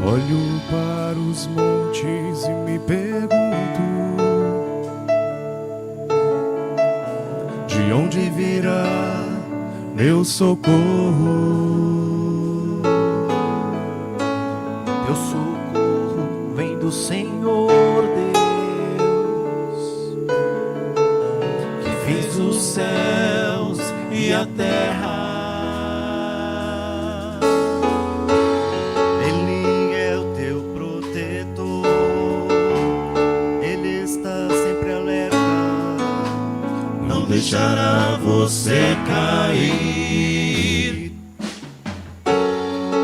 Olho para os montes e me pergunto: de onde virá meu socorro? Meu socorro vem do Senhor Deus, que fez os céus e a terra. Ele é o teu protetor, Ele está sempre alerta, Não deixará você cair.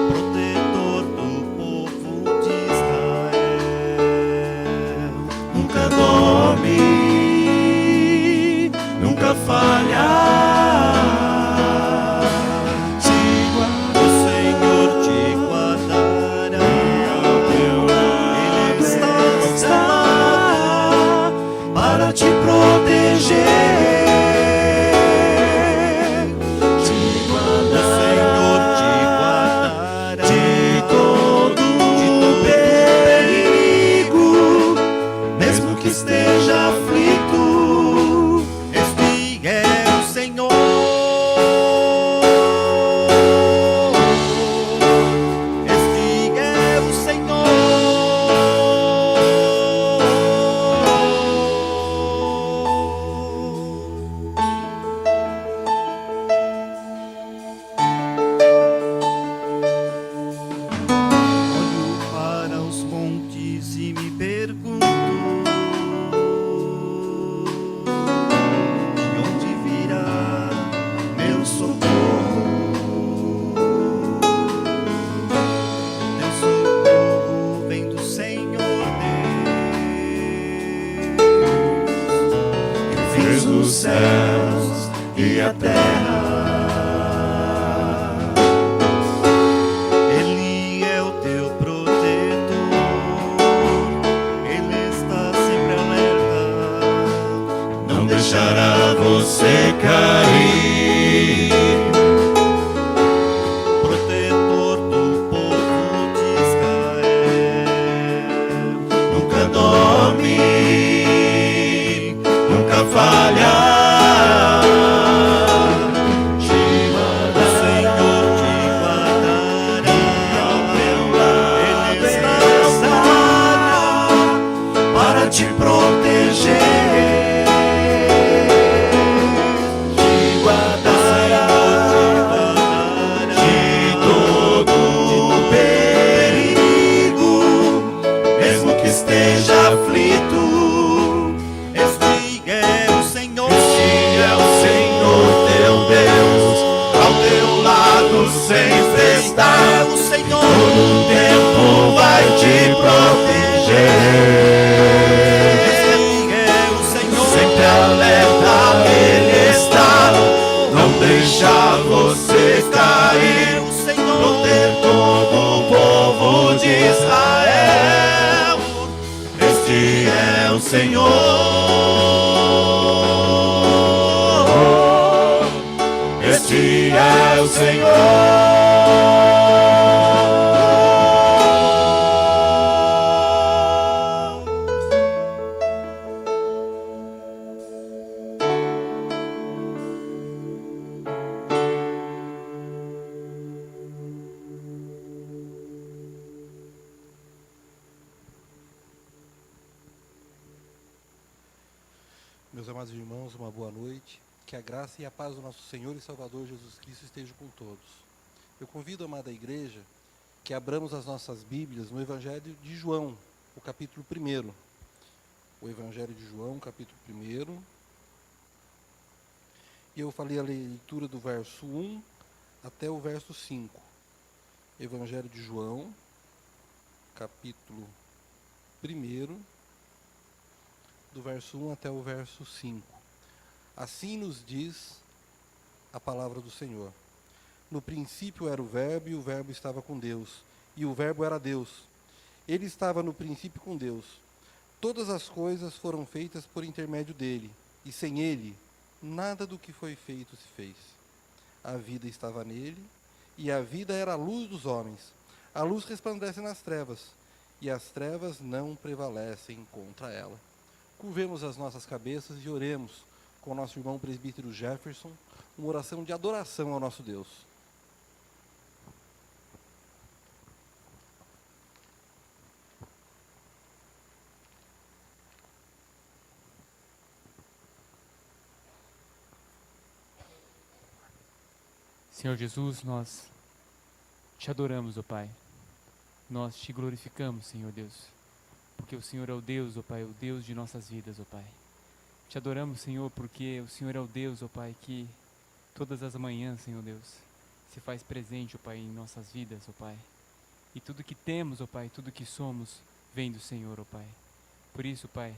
protetor do povo de Israel. Nunca dorme, nunca falha. O Senhor te guardará, Ele está para te proteger. O Senhor te guardará De todo perigo, mesmo que esteja aflito. Este é o Senhor. Este é o Senhor. Olho para os montes e me pergunto: de onde virá meu socorro? Meu socorro vem do Senhor Deus, Que fez os céus e a terra. Ele é o teu protetor, Ele está sempre alerta, Não deixará você cair. protetor do povo de Israel. Nunca dorme, nunca falha. O Senhor te guardará, Ele está para te proteger. Te guardará de todo perigo, mesmo que esteja aflito. Este é o Senhor. Este é o Senhor teu Deus, ao teu lado sempre está. O Senhor. Todo tempo vai te proteger. Este é o Senhor. Sempre alerta, Ele está. Não deixa você cair. O Senhor. Protetor do povo de Israel. Este é o Senhor. Este é o Senhor. Meus amados irmãos, uma boa noite. Que a graça e a paz do nosso Senhor e Salvador Jesus Cristo estejam com todos. Eu convido a amada igreja que abramos as nossas Bíblias no Evangelho de João, o capítulo 1. O Evangelho de João, capítulo 1. E eu falei a leitura do verso 1 até o verso 5. Evangelho de João, capítulo 1, do verso 1 até o verso 5. Assim nos diz a palavra do Senhor. No princípio era o Verbo, e o Verbo estava com Deus, e o Verbo era Deus. Ele estava no princípio com Deus. Todas as coisas foram feitas por intermédio dele, e sem ele, nada do que foi feito se fez. A vida estava nele, e a vida era a luz dos homens. A luz resplandece nas trevas, e as trevas não prevalecem contra ela. Curvemos as nossas cabeças e oremos com o nosso irmão presbítero Jefferson, uma oração de adoração ao nosso Deus. Senhor Jesus, nós te adoramos, ó Pai. Nós te glorificamos, Senhor Deus, porque o Senhor é o Deus, ó Pai, o Deus de nossas vidas, ó Pai. Te adoramos, Senhor, porque o Senhor é o Deus, ó Pai, que todas as manhãs, Senhor Deus, se faz presente, ó Pai, em nossas vidas, ó Pai. E tudo que temos, ó Pai, tudo que somos, vem do Senhor, ó Pai. Por isso, Pai,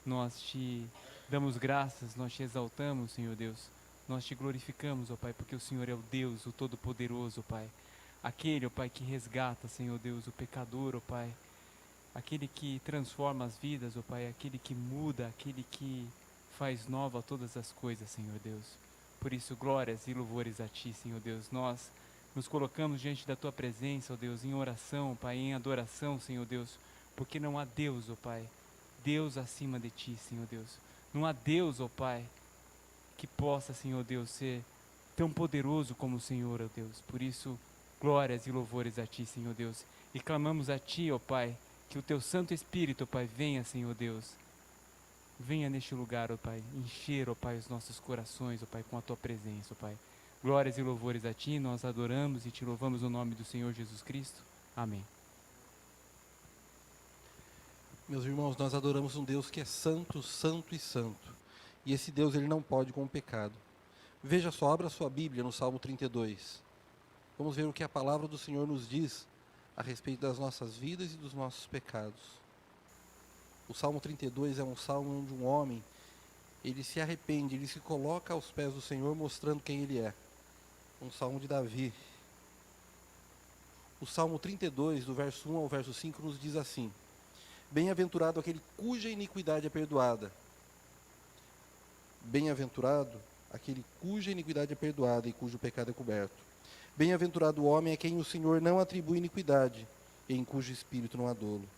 nós te damos graças, nós te exaltamos, Senhor Deus. Nós te glorificamos, ó Pai, porque o Senhor é o Deus, o Todo-Poderoso, ó Pai. Aquele, ó Pai, que resgata, Senhor Deus, o pecador, ó Pai. Aquele que transforma as vidas, ó Pai. Aquele que muda, aquele que faz nova todas as coisas, Senhor Deus. Por isso, glórias e louvores a Ti, Senhor Deus. Nós nos colocamos diante da Tua presença, ó Deus, em oração, ó Pai, em adoração, Senhor Deus. Porque não há Deus, ó Pai, Deus acima de Ti, Senhor Deus. Não há Deus, ó Pai, que possa, Senhor Deus, ser tão poderoso como o Senhor, ó Deus. Por isso, glórias e louvores a Ti, Senhor Deus. E clamamos a Ti, ó Pai, que o Teu Santo Espírito, ó Pai, venha, Senhor Deus. Venha neste lugar, ó Pai, encher, ó Pai, os nossos corações, ó Pai, com a Tua presença, ó Pai. Glórias e louvores a Ti, nós adoramos e Te louvamos no nome do Senhor Jesus Cristo. Amém. Meus irmãos, nós adoramos um Deus que é santo, santo e santo. E esse Deus, ele não pode com o pecado. Veja só, abra sua Bíblia no Salmo 32. Vamos ver o que a palavra do Senhor nos diz a respeito das nossas vidas e dos nossos pecados. O Salmo 32 é um salmo onde um homem, ele se arrepende, ele se coloca aos pés do Senhor mostrando quem ele é. Um salmo de Davi. O Salmo 32, do verso 1 ao verso 5, nos diz assim: Bem-aventurado aquele cuja iniquidade é perdoada. Bem-aventurado aquele cuja iniquidade é perdoada e cujo pecado é coberto. Bem-aventurado o homem a quem o Senhor não atribui iniquidade, e em cujo espírito não há dolo.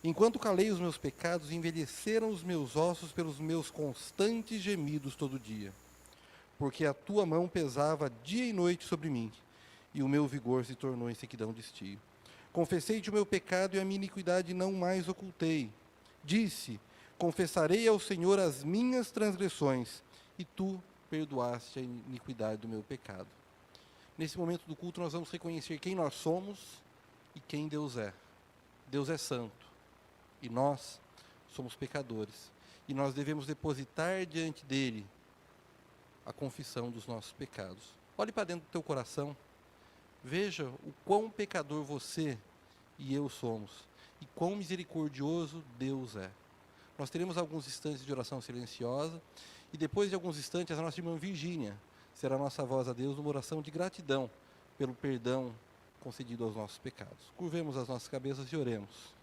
Enquanto calei os meus pecados, envelheceram os meus ossos pelos meus constantes gemidos todo dia. Porque a tua mão pesava dia e noite sobre mim, e o meu vigor se tornou em sequidão de estio. Confessei-te o meu pecado e a minha iniquidade não mais ocultei. Disse: confessarei ao Senhor as minhas transgressões, e tu perdoaste a iniquidade do meu pecado. Nesse momento do culto nós vamos reconhecer quem nós somos e quem Deus é. Deus é santo, e nós somos pecadores. E nós devemos depositar diante dele a confissão dos nossos pecados. Olhe para dentro do teu coração, veja o quão pecador você e eu somos, e quão misericordioso Deus é. Nós teremos alguns instantes de oração silenciosa, e depois de alguns instantes, a nossa irmã Virgínia será a nossa voz a Deus numa oração de gratidão pelo perdão concedido aos nossos pecados. Curvemos as nossas cabeças e oremos.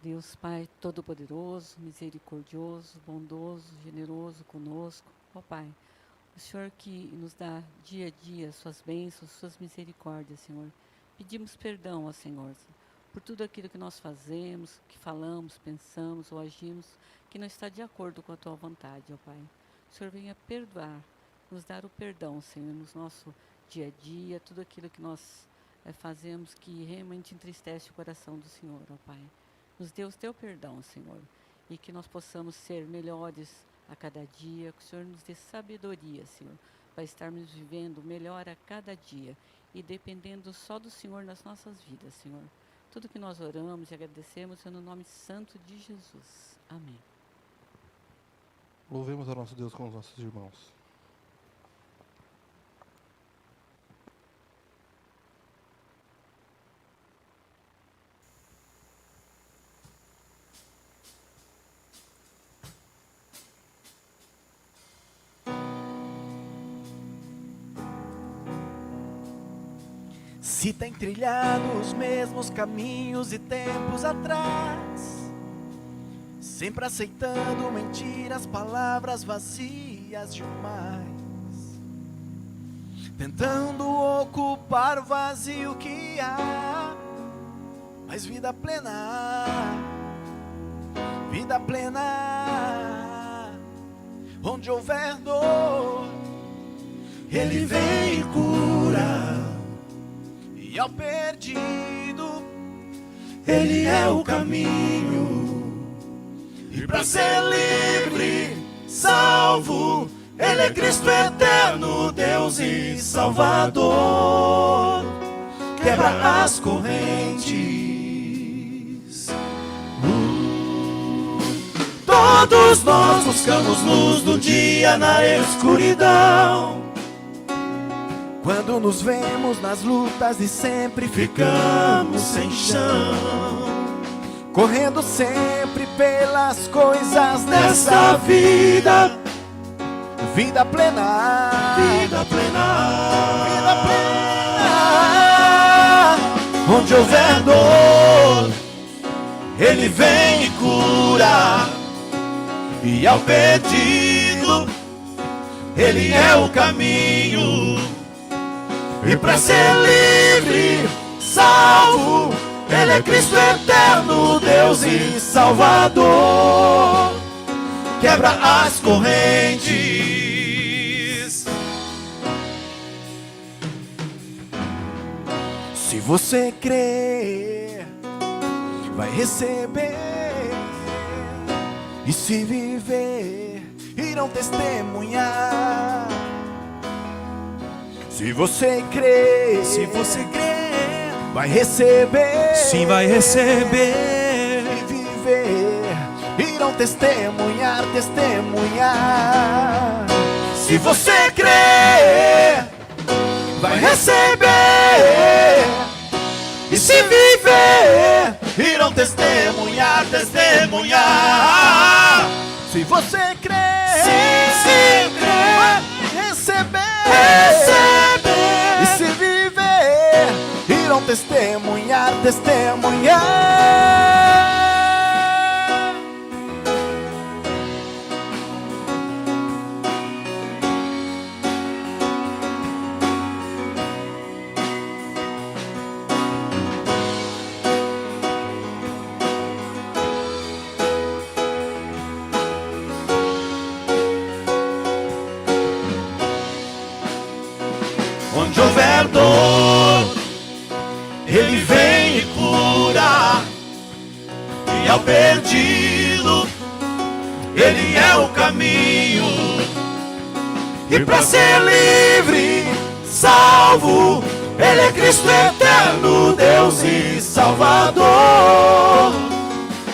Deus Pai Todo-Poderoso, misericordioso, bondoso, generoso conosco. Ó Pai, o Senhor que nos dá dia a dia suas bênçãos, suas misericórdias, Senhor. Pedimos perdão ao Senhor por tudo aquilo que nós fazemos, que falamos, pensamos ou agimos, que não está de acordo com a Tua vontade, ó Pai. O Senhor venha perdoar, nos dar o perdão, Senhor, no nosso dia a dia, tudo aquilo que nós fazemos que realmente entristece o coração do Senhor, ó Pai. Nos dê o Teu perdão, Senhor, e que nós possamos ser melhores a cada dia, que o Senhor nos dê sabedoria, Senhor, para estarmos vivendo melhor a cada dia e dependendo só do Senhor nas nossas vidas, Senhor. Tudo que nós oramos e agradecemos é no nome santo de Jesus. Amém. Louvemos ao nosso Deus com os nossos irmãos. Se tem trilhado os mesmos caminhos e tempos atrás, sempre aceitando mentiras, palavras vazias demais, tentando ocupar o vazio que há, mas vida plena, onde houver dor, Ele vem e cura. E ao perdido, Ele é o caminho. E para ser livre, salvo, Ele é Cristo eterno, Deus e Salvador. Quebra as correntes. Todos nós buscamos luz do dia na escuridão. Quando nos vemos nas lutas e sempre ficamos sem chão, correndo sempre pelas coisas dessa vida. Vida plena, vida plena, vida plena. Onde houver dor, Ele vem e cura. E ao perdido, Ele é o caminho. E para ser livre, salvo, Ele é Cristo eterno, Deus e Salvador. Quebra as correntes. Se você crer, vai receber. E se viver, irão testemunhar. Se você crer, vai receber. Sim, vai receber. E viver, irão testemunhar. Se você crer, vai receber. E se viver, irão testemunhar. Se você crer, vai receber. E se viver, irão testemunhar. Onde houver dor, Ele vem e cura. E ao perdido, Ele é o caminho. E para ser livre, salvo, Ele é Cristo eterno, Deus e Salvador.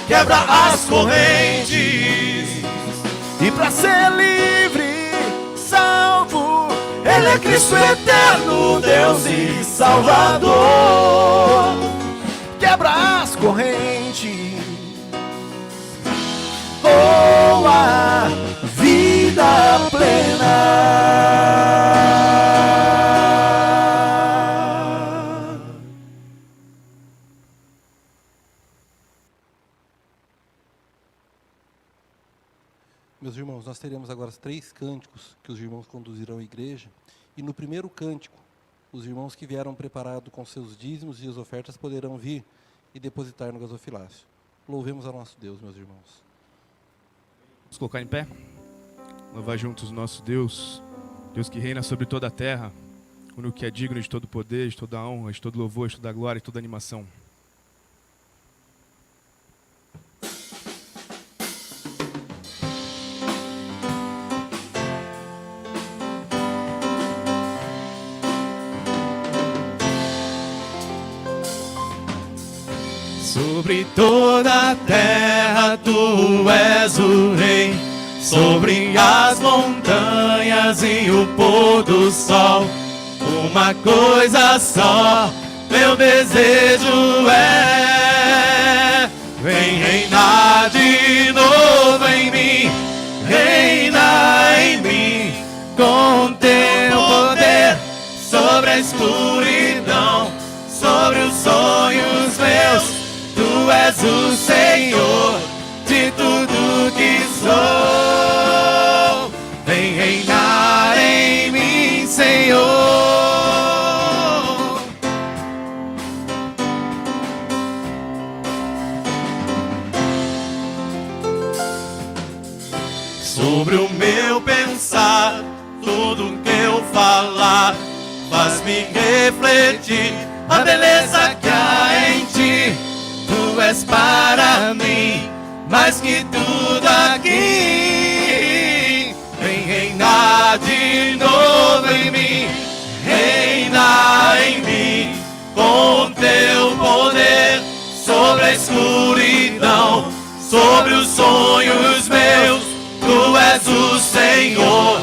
Quebra as correntes. E para ser livre, salvo, Ele é Cristo eterno, Deus e Salvador. Quebra as correntes. Oh, a vida plena. Meus irmãos, nós teremos agora 3 cânticos que os irmãos conduzirão à igreja. E no primeiro cântico, os irmãos que vieram preparados com seus dízimos e as ofertas poderão vir e depositar no gasofilácio. Louvemos a nosso Deus, meus irmãos. Vamos colocar em pé? Louvar juntos o nosso Deus, Deus que reina sobre toda a terra, o único que é digno de todo poder, de toda honra, de todo louvor, de toda glória, de toda animação. Sobre toda a terra tu és o rei, sobre as montanhas e o pôr do sol. Uma coisa só, meu desejo é: vem reinar de novo em mim, reina em mim, com teu poder sobre a escuridão, sobre os sonhos meus. Tu és o Senhor de tudo que sou. Vem reinar em mim, Senhor. Sobre o meu pensar, tudo que eu falar, faz-me refletir a beleza que há em ti. Tu és para mim mais que tudo aqui. Vem reinar de novo em mim, reina em mim, com teu poder sobre a escuridão, sobre os sonhos meus. Tu és o Senhor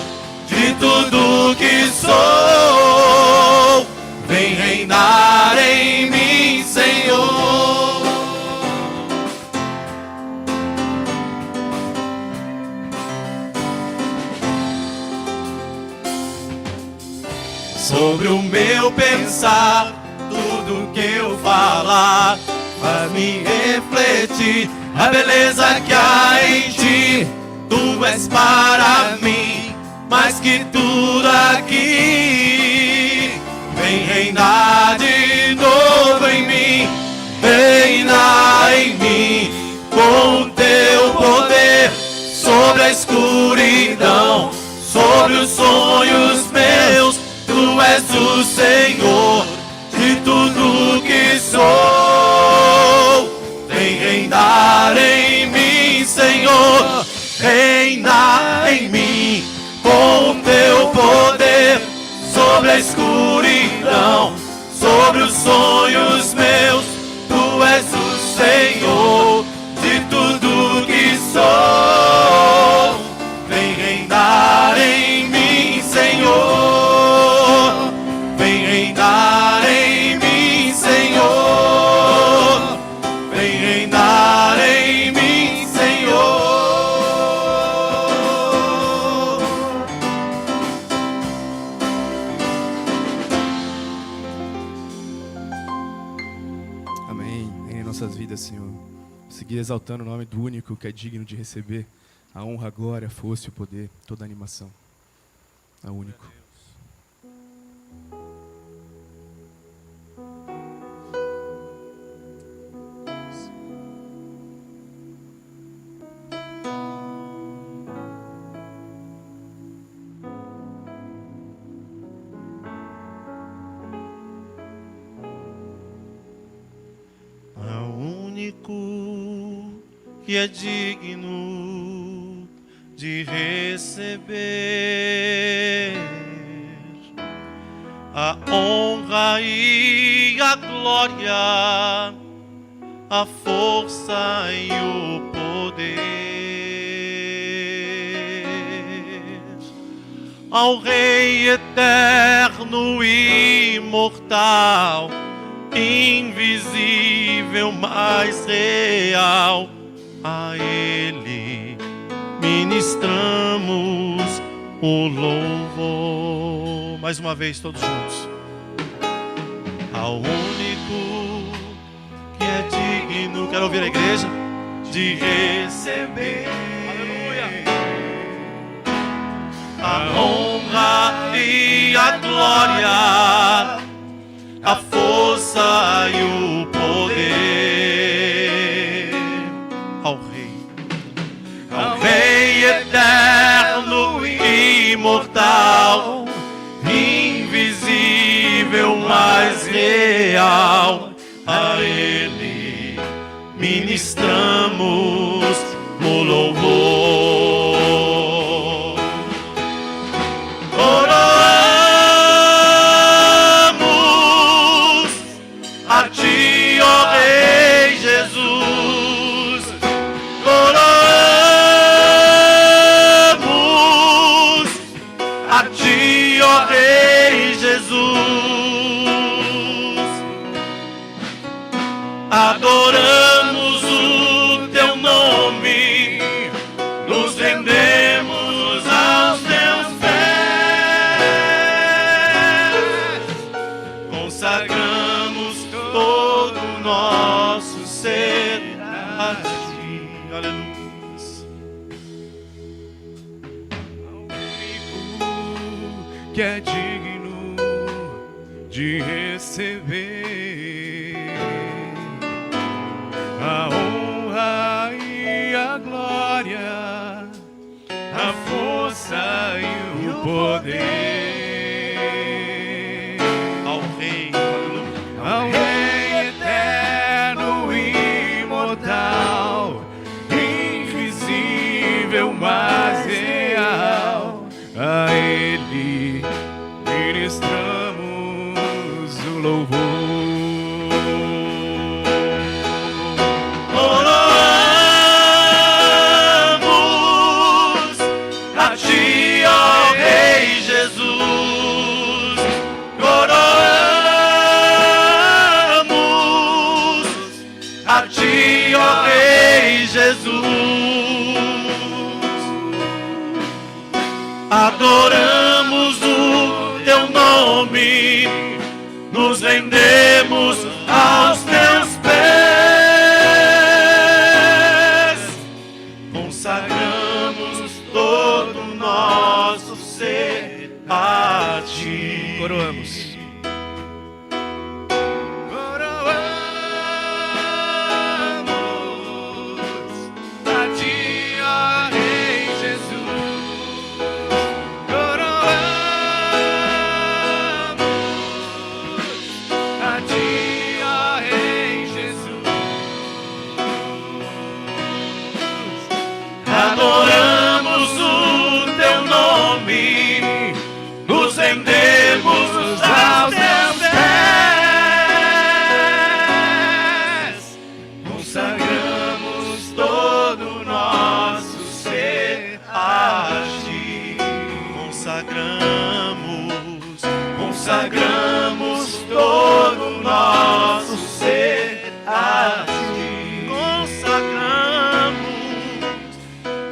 de tudo que sou. Vem reinar em mim, Senhor. Sobre o meu pensar, tudo que eu falar, faz-me refletir a beleza que há em ti. Tu és para mim mais que tudo aqui. Vem reinar de novo em mim, reina em mim, com teu poder sobre a escuridão, sobre os sonhos meus. Tu és o Senhor de tudo que sou. Vem reinar em mim, Senhor, reina em mim, com teu poder sobre a escuridão, sobre os sonhos meus. Tu és o Senhor de tudo que sou. Vem reinar em mim, Senhor. Vem reinar em mim, Senhor. Vem reinar em mim, Senhor. Amém. Em nossas vidas, Senhor. Seguir exaltando o nome do único que é digno de receber a honra, a glória, a força e o poder, toda a animação. É o único. Que é digno de receber a honra e a glória, a força e o poder ao Rei eterno e imortal, invisível, mas real. A Ele ministramos o louvor. Mais uma vez, todos juntos. Ao único que é digno, quero ouvir a igreja, de receber. Aleluia. A honra e a glória, a força e o poder ao Rei eterno e imortal, invisível, mas real. A Ele ministramos o louvor. Oramos a Ti, ó Rei Jesus. adoramos o teu nome, nos rendemos aos teus pés, consagramos todo o nosso ser a ti. Aleluia. Que é digno de receber a honra e a glória, a força e o poder Ao Rei, ao Rei eterno e imortal, invisível, mas real. A Ele ministramos o louvor. Coroamos a ti, ó Rei Jesus. Coroamos a ti, ó Rei Jesus. Adoramos o teu nome, nos rendemos aos teus pés, consagramos todo o nosso ser a ti. Coroamos. Adoramos o teu nome, nos rendemos aos teus pés, consagramos todo o nosso ser a ti. Consagramos todo o nosso ser a ti.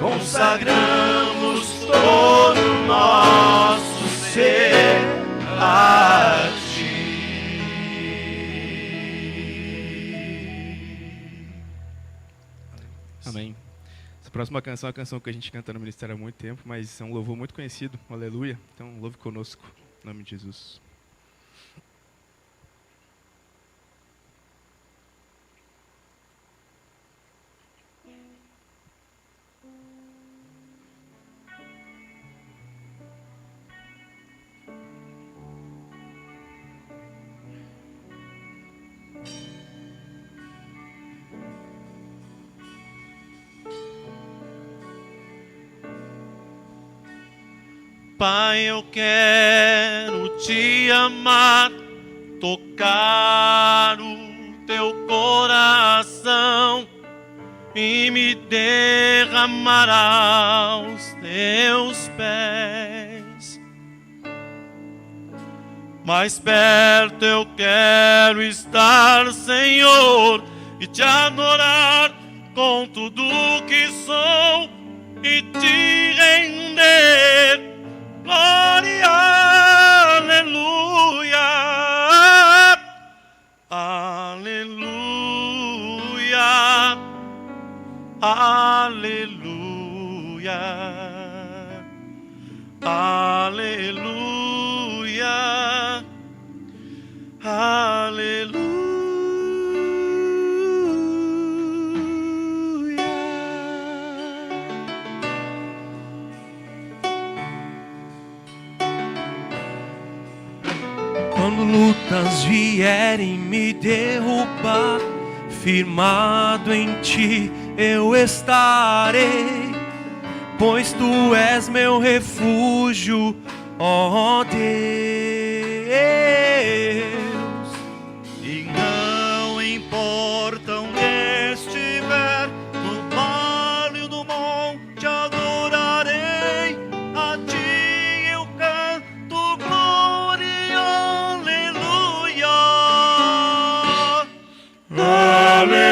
Consagramos todo o nosso ser a ti. Amém. Essa próxima canção é uma canção que a gente canta no ministério há muito tempo, mas é um louvor muito conhecido. Aleluia. Então, louve conosco. Em nome de Jesus. Pai, eu quero te amar, tocar o teu coração e me derramar aos teus pés. Mais perto eu quero estar, Senhor, e te adorar com tudo que sou e te render. Glória, aleluia, aleluia, aleluia, aleluia, aleluia. Quando lutas vierem me derrubar, firmado em ti eu estarei, pois tu és meu refúgio, ó Deus. E não importa onde estiver, no vale ou no monte adorarei, a ti eu canto glória, aleluia. Aleluia.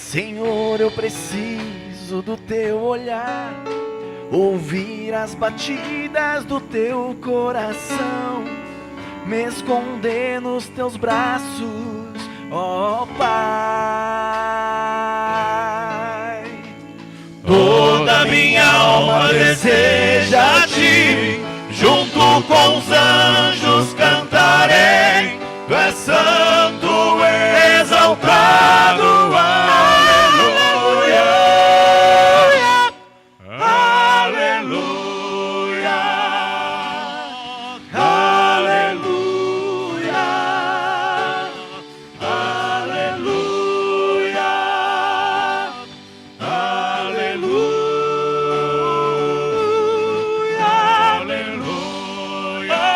Senhor, eu preciso do teu olhar, ouvir as batidas do teu coração, me esconder nos teus braços, ó Pai. Toda minha alma deseja a ti, junto com os anjos cantarei. Tu és santo, exaltado, aleluia, aleluia, aleluia, aleluia, aleluia, aleluia,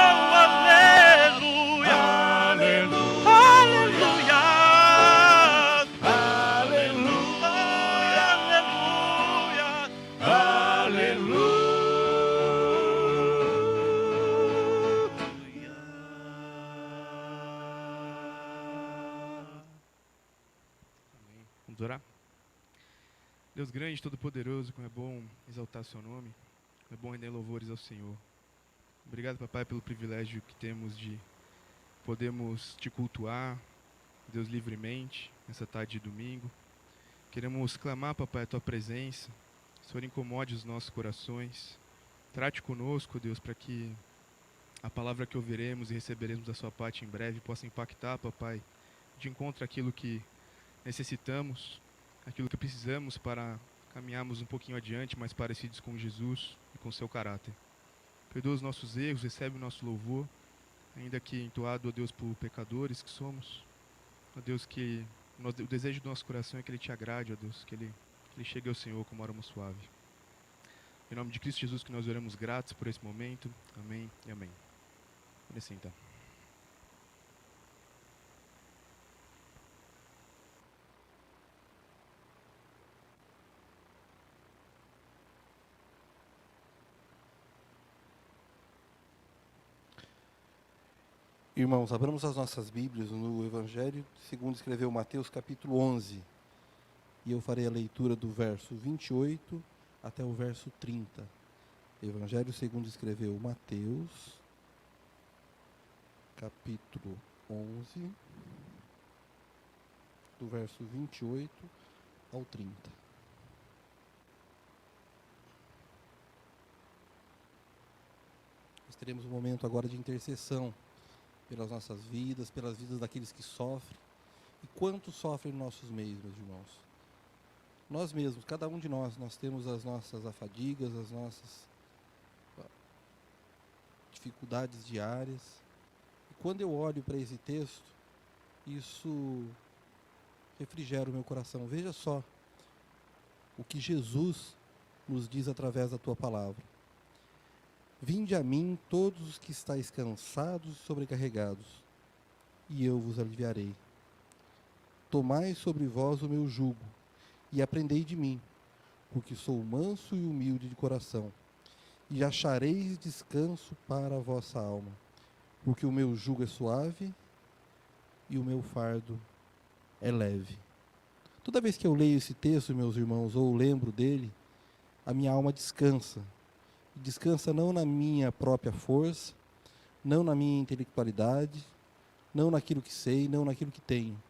aleluia, Vamos orar? Deus grande, todo-poderoso, como é bom exaltar seu nome, como é bom render louvores ao Senhor. Obrigado, papai, pelo privilégio que temos de podermos te cultuar, Deus, livremente, nessa tarde de domingo. Queremos clamar, papai, a tua presença. Senhor, incomode os nossos corações. Trate conosco, Deus, para que a palavra que ouviremos e receberemos da sua parte em breve possa impactar, papai, de encontro àquilo que necessitamos, aquilo que precisamos para caminharmos um pouquinho adiante, mais parecidos com Jesus e com seu caráter. Perdoa os nossos erros, recebe o nosso louvor, ainda que entoado, ó Deus, por pecadores que somos. Ó Deus, que o desejo do nosso coração é que Ele te agrade, ó Deus, que Ele chegue ao Senhor como aroma suave. Em nome de Cristo Jesus que nós oramos gratos por esse momento. Amém e amém. Pode sentar. Irmãos, abramos as nossas Bíblias no Evangelho segundo escreveu Mateus, capítulo 11. E eu farei a leitura do verso 28 até o verso 30. Evangelho segundo escreveu Mateus, capítulo 11, do verso 28 ao 30. Nós teremos um momento agora de intercessão pelas nossas vidas, pelas vidas daqueles que sofrem. E quantos sofrem nos nossos meios, meus irmãos? Nós mesmos, cada um de nós temos as nossas afadigas, as nossas dificuldades diárias. E quando eu olho para esse texto, isso refrigera o meu coração. Veja só o que Jesus nos diz através da tua palavra. Vinde a mim todos os que estáis cansados e sobrecarregados, e eu vos aliviarei. Tomai sobre vós o meu jugo, e aprendei de mim, porque sou manso e humilde de coração, e achareis descanso para a vossa alma, porque o meu jugo é suave e o meu fardo é leve. Toda vez que eu leio esse texto, meus irmãos, ou lembro dele, a minha alma descansa. Descansa não na minha própria força, não na minha intelectualidade, não naquilo que sei, não naquilo que tenho,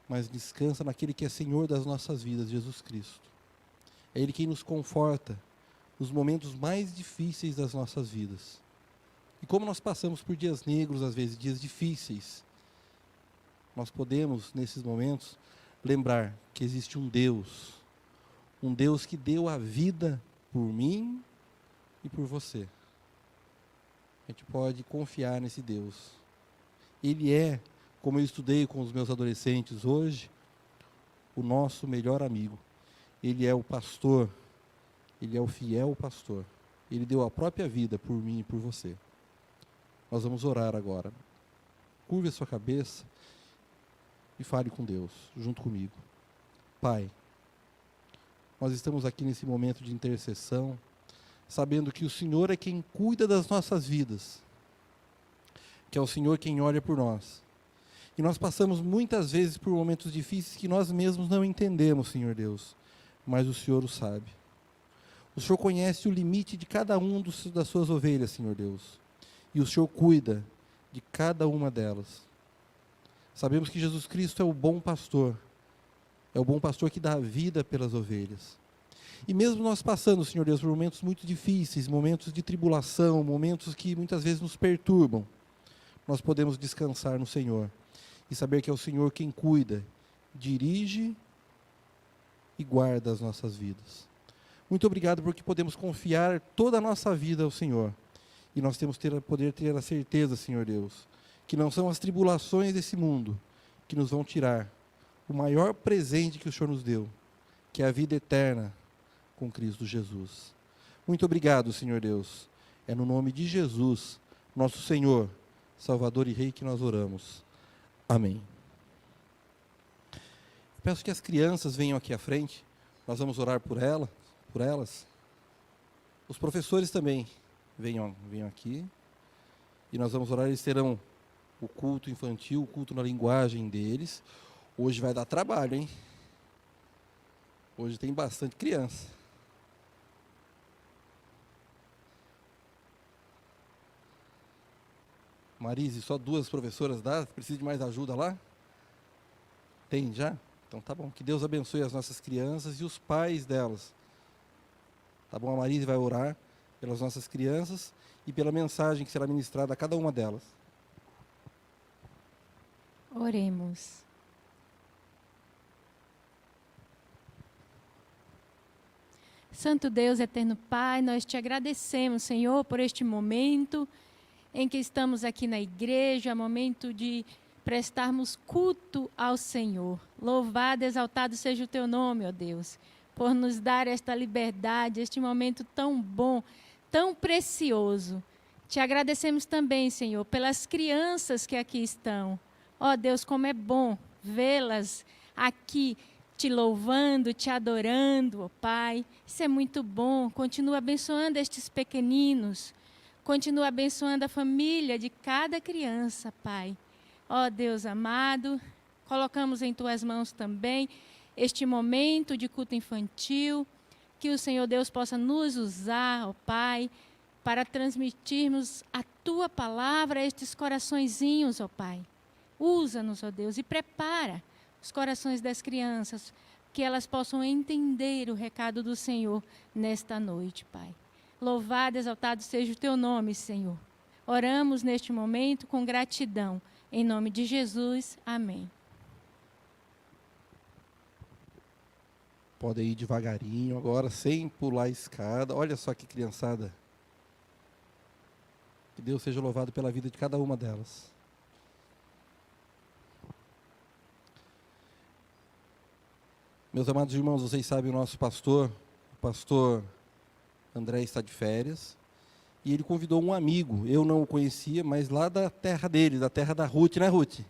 mas descansa naquele que é Senhor das nossas vidas, Jesus Cristo. É Ele quem nos conforta nos momentos mais difíceis das nossas vidas. E como nós passamos por dias negros, às vezes, dias difíceis, nós podemos, nesses momentos, lembrar que existe um Deus que deu a vida por mim e por você. A gente pode confiar nesse Deus. Ele é, como eu estudei com os meus adolescentes hoje, o nosso melhor amigo. Ele é o pastor, ele é o fiel pastor. Ele deu a própria vida por mim e por você. Nós vamos orar agora. Curve a sua cabeça e fale com Deus, junto comigo. Pai, nós estamos aqui nesse momento de intercessão, sabendo que o Senhor é quem cuida das nossas vidas, que é o Senhor quem olha por nós, E nós passamos muitas vezes por momentos difíceis que nós mesmos não entendemos, Senhor Deus, mas o Senhor o sabe. O Senhor conhece o limite de cada um das suas ovelhas, Senhor Deus, e o Senhor cuida de cada uma delas. Sabemos que Jesus Cristo é o bom pastor que dá a vida pelas ovelhas. E mesmo nós passando, Senhor Deus, por momentos muito difíceis, momentos de tribulação, momentos que muitas vezes nos perturbam, nós podemos descansar no Senhor e saber que é o Senhor quem cuida, dirige e guarda as nossas vidas. Muito obrigado porque podemos confiar toda a nossa vida ao Senhor. E nós temos que poder ter a certeza, Senhor Deus, que não são as tribulações desse mundo que nos vão tirar o maior presente que o Senhor nos deu, que é a vida eterna com Cristo Jesus. Muito obrigado, Senhor Deus. É no nome de Jesus, nosso Senhor, Salvador e Rei, que nós oramos. Amém. Peço que as crianças venham aqui à frente. Nós vamos orar por elas. Os professores também venham aqui. E nós vamos orar. Eles terão o culto infantil, o culto na linguagem deles. Hoje vai dar trabalho, hein? Hoje tem bastante criança. Marise, só 2 professoras dá? Precisa de mais ajuda lá? Tem já? Então tá bom. Que Deus abençoe as nossas crianças e os pais delas. Tá bom? A Marise vai orar pelas nossas crianças e pela mensagem que será ministrada a cada uma delas. Oremos. Santo Deus, eterno Pai, nós te agradecemos, Senhor, por este momento em que estamos aqui na igreja, momento de prestarmos culto ao Senhor. Louvado, exaltado seja o teu nome, ó Deus, por nos dar esta liberdade, este momento tão bom, tão precioso. Te agradecemos também, Senhor, pelas crianças que aqui estão. Ó Deus, como é bom vê-las aqui, te louvando, te adorando, ó Pai. Isso é muito bom. Continua abençoando estes pequeninos. Continua abençoando a família de cada criança, Pai. Ó Deus amado, colocamos em Tuas mãos também este momento de culto infantil, que o Senhor Deus possa nos usar, ó Pai, para transmitirmos a Tua palavra a estes coraçõezinhos, ó Pai. Usa-nos, ó Deus, e prepara os corações das crianças, que elas possam entender o recado do Senhor nesta noite, Pai. Louvado, exaltado seja o Teu nome, Senhor. Oramos neste momento com gratidão. Em nome de Jesus, amém. Podem ir devagarinho agora, sem pular a escada. Olha só que criançada. Que Deus seja louvado pela vida de cada uma delas. Meus amados irmãos, vocês sabem, o nosso pastor, o pastor André está de férias, e ele convidou um amigo, eu não o conhecia, mas lá da terra dele, da terra da Ruth, né, Ruth?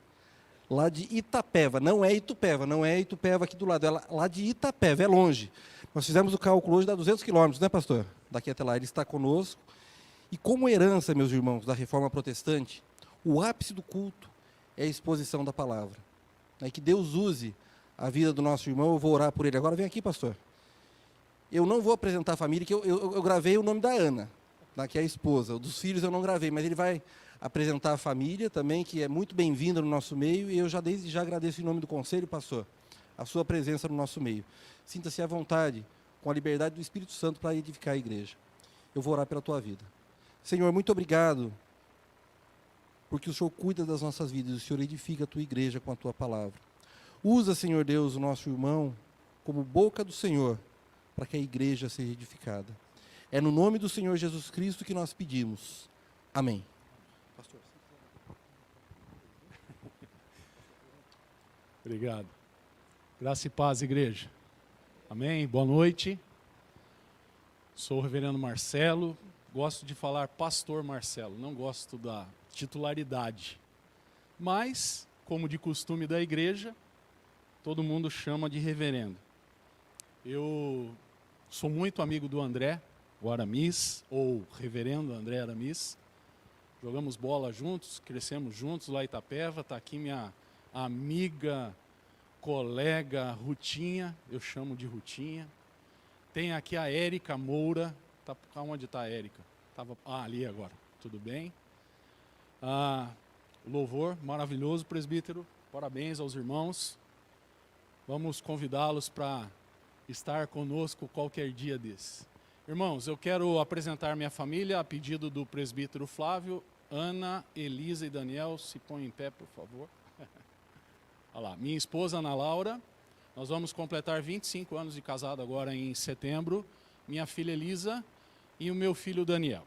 Lá de Itapeva, não é Itupeva aqui do lado, é lá de Itapeva, é longe. Nós fizemos o cálculo hoje, dá 200 quilômetros, né, pastor? Daqui até lá, ele está conosco. E como herança, meus irmãos, da Reforma Protestante, o ápice do culto é a exposição da palavra. Que Deus use a vida do nosso irmão, eu vou orar por ele. Agora vem aqui, pastor. Eu não vou apresentar a família, que eu gravei o nome da Ana, que é a esposa. O dos filhos eu não gravei, mas ele vai apresentar a família também, que é muito bem-vinda no nosso meio, e eu já desde já agradeço em nome do conselho, pastor, a sua presença no nosso meio. Sinta-se à vontade, com a liberdade do Espírito Santo para edificar a igreja. Eu vou orar pela tua vida. Senhor, muito obrigado, porque o Senhor cuida das nossas vidas, o Senhor edifica a tua igreja com a tua palavra. Usa, Senhor Deus, o nosso irmão como boca do Senhor, para que a igreja seja edificada. É no nome do Senhor Jesus Cristo que nós pedimos. Amém. Pastor. Obrigado. Graça e paz, igreja. Amém. Boa noite. Sou o reverendo Marcelo. Gosto de falar pastor Marcelo, não gosto da titularidade. Mas, como de costume da igreja, todo mundo chama de reverendo. Eu sou muito amigo do André, o Aramis, ou reverendo André Aramis. Jogamos bola juntos, crescemos juntos lá em Itapeva. Está aqui minha amiga, colega Rutinha, eu chamo de Rutinha. Tem aqui a Érica Moura. Onde está a Érica? Ali agora, tudo bem. Louvor maravilhoso, presbítero. Parabéns aos irmãos. Vamos convidá-los para estar conosco qualquer dia desse. Irmãos, eu quero apresentar minha família a pedido do presbítero Flávio. Ana, Elisa e Daniel, se põem em pé, por favor. Olha lá, minha esposa Ana Laura. Nós vamos completar 25 anos de casado agora em setembro. Minha filha Elisa e o meu filho Daniel.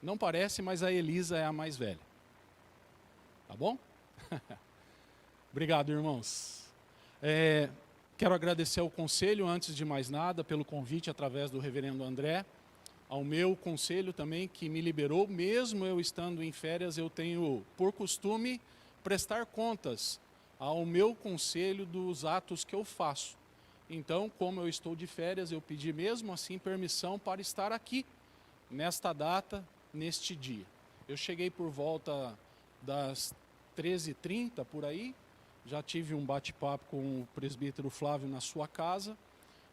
Não parece, mas a Elisa é a mais velha. Tá bom? Obrigado, irmãos. Quero agradecer ao conselho, antes de mais nada, pelo convite através do reverendo André, ao meu conselho também, que me liberou, mesmo eu estando em férias, eu tenho por costume prestar contas ao meu conselho dos atos que eu faço. Então, como eu estou de férias, eu pedi mesmo assim permissão para estar aqui, nesta data, neste dia. Eu cheguei por volta das 13h30, por aí, já tive um bate-papo com o presbítero Flávio na sua casa.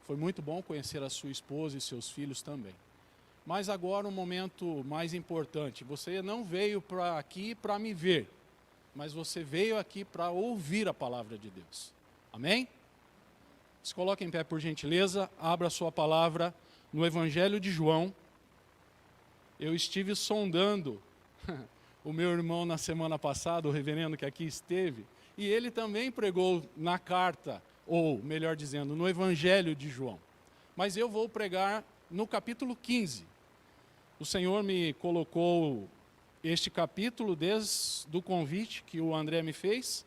Foi muito bom conhecer a sua esposa e seus filhos também. Mas agora um momento mais importante. Você não veio aqui para me ver, mas você veio aqui para ouvir a palavra de Deus. Amém? Se coloque em pé, por gentileza. Abra a sua palavra no Evangelho de João. Eu estive sondando o meu irmão na semana passada, o reverendo que aqui esteve, e ele também pregou na carta, ou melhor dizendo, no Evangelho de João. Mas eu vou pregar no capítulo 15. O Senhor me colocou este capítulo desde o convite que o André me fez.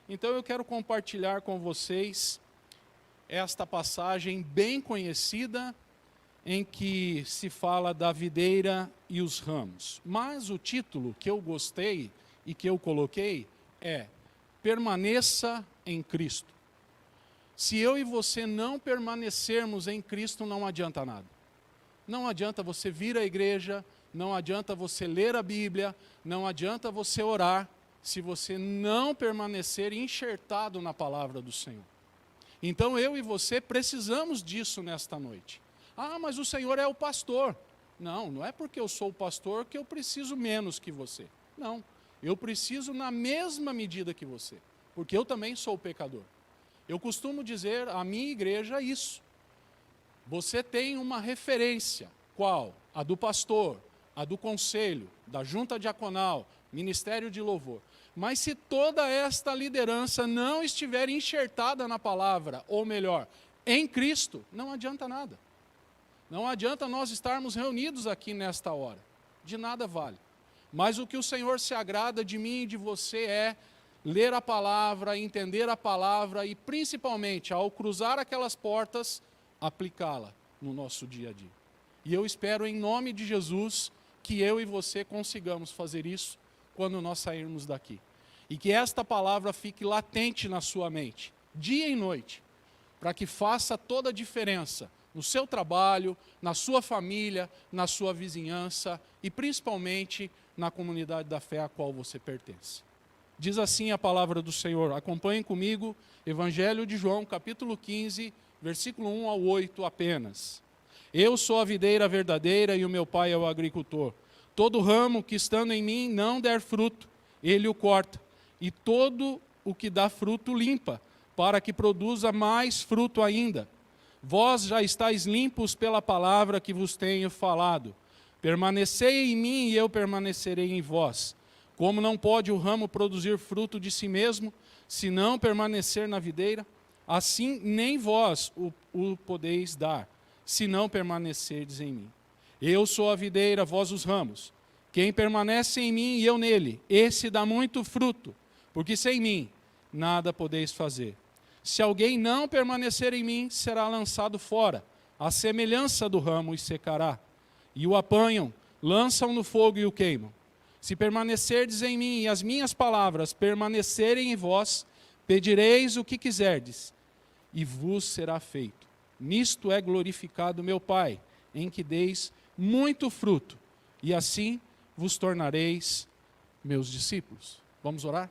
Então eu quero compartilhar com vocês esta passagem bem conhecida em que se fala da videira e os ramos. Mas o título que eu gostei e que eu coloquei é Permaneça em Cristo. Se eu e você não permanecermos em Cristo, não adianta nada. Não adianta você vir à igreja, não adianta você ler a Bíblia, não adianta você orar, se você não permanecer enxertado na palavra do Senhor. Então eu e você precisamos disso nesta noite. Mas o Senhor é o pastor. Não é porque eu sou o pastor que eu preciso menos que você. Não, eu preciso na mesma medida que você, porque eu também sou pecador. Eu costumo dizer à minha igreja isso. Você tem uma referência, qual? A do pastor, a do conselho, da junta diaconal, ministério de louvor. Mas se toda esta liderança não estiver enxertada na palavra, ou melhor, em Cristo, não adianta nada. Não adianta nós estarmos reunidos aqui nesta hora. De nada vale. Mas o que o Senhor se agrada de mim e de você é ler a palavra, entender a palavra e, principalmente, ao cruzar aquelas portas, aplicá-la no nosso dia a dia. E eu espero, em nome de Jesus, que eu e você consigamos fazer isso quando nós sairmos daqui. E que esta palavra fique latente na sua mente, dia e noite, para que faça toda a diferença no seu trabalho, na sua família, na sua vizinhança e principalmente na comunidade da fé a qual você pertence. Diz assim a palavra do Senhor. Acompanhem comigo, Evangelho de João, capítulo 15, versículo 1 ao 8 apenas. Eu sou a videira verdadeira e o meu pai é o agricultor. Todo ramo que estando em mim não der fruto, ele o corta, e todo o que dá fruto limpa, para que produza mais fruto ainda. Vós já estáis limpos pela palavra que vos tenho falado. Permanecei em mim e eu permanecerei em vós. Como não pode o ramo produzir fruto de si mesmo, se não permanecer na videira, assim nem vós o podeis dar, se não permanecerdes em mim. Eu sou a videira, vós os ramos. Quem permanece em mim e eu nele, esse dá muito fruto, porque sem mim nada podeis fazer. Se alguém não permanecer em mim, será lançado fora, à semelhança do ramo, e secará. E o apanham, lançam no fogo e o queimam. Se permanecerdes em mim e as minhas palavras permanecerem em vós, pedireis o que quiserdes, e vos será feito. Nisto é glorificado meu Pai, em que deis muito fruto, e assim vos tornareis meus discípulos. Vamos orar?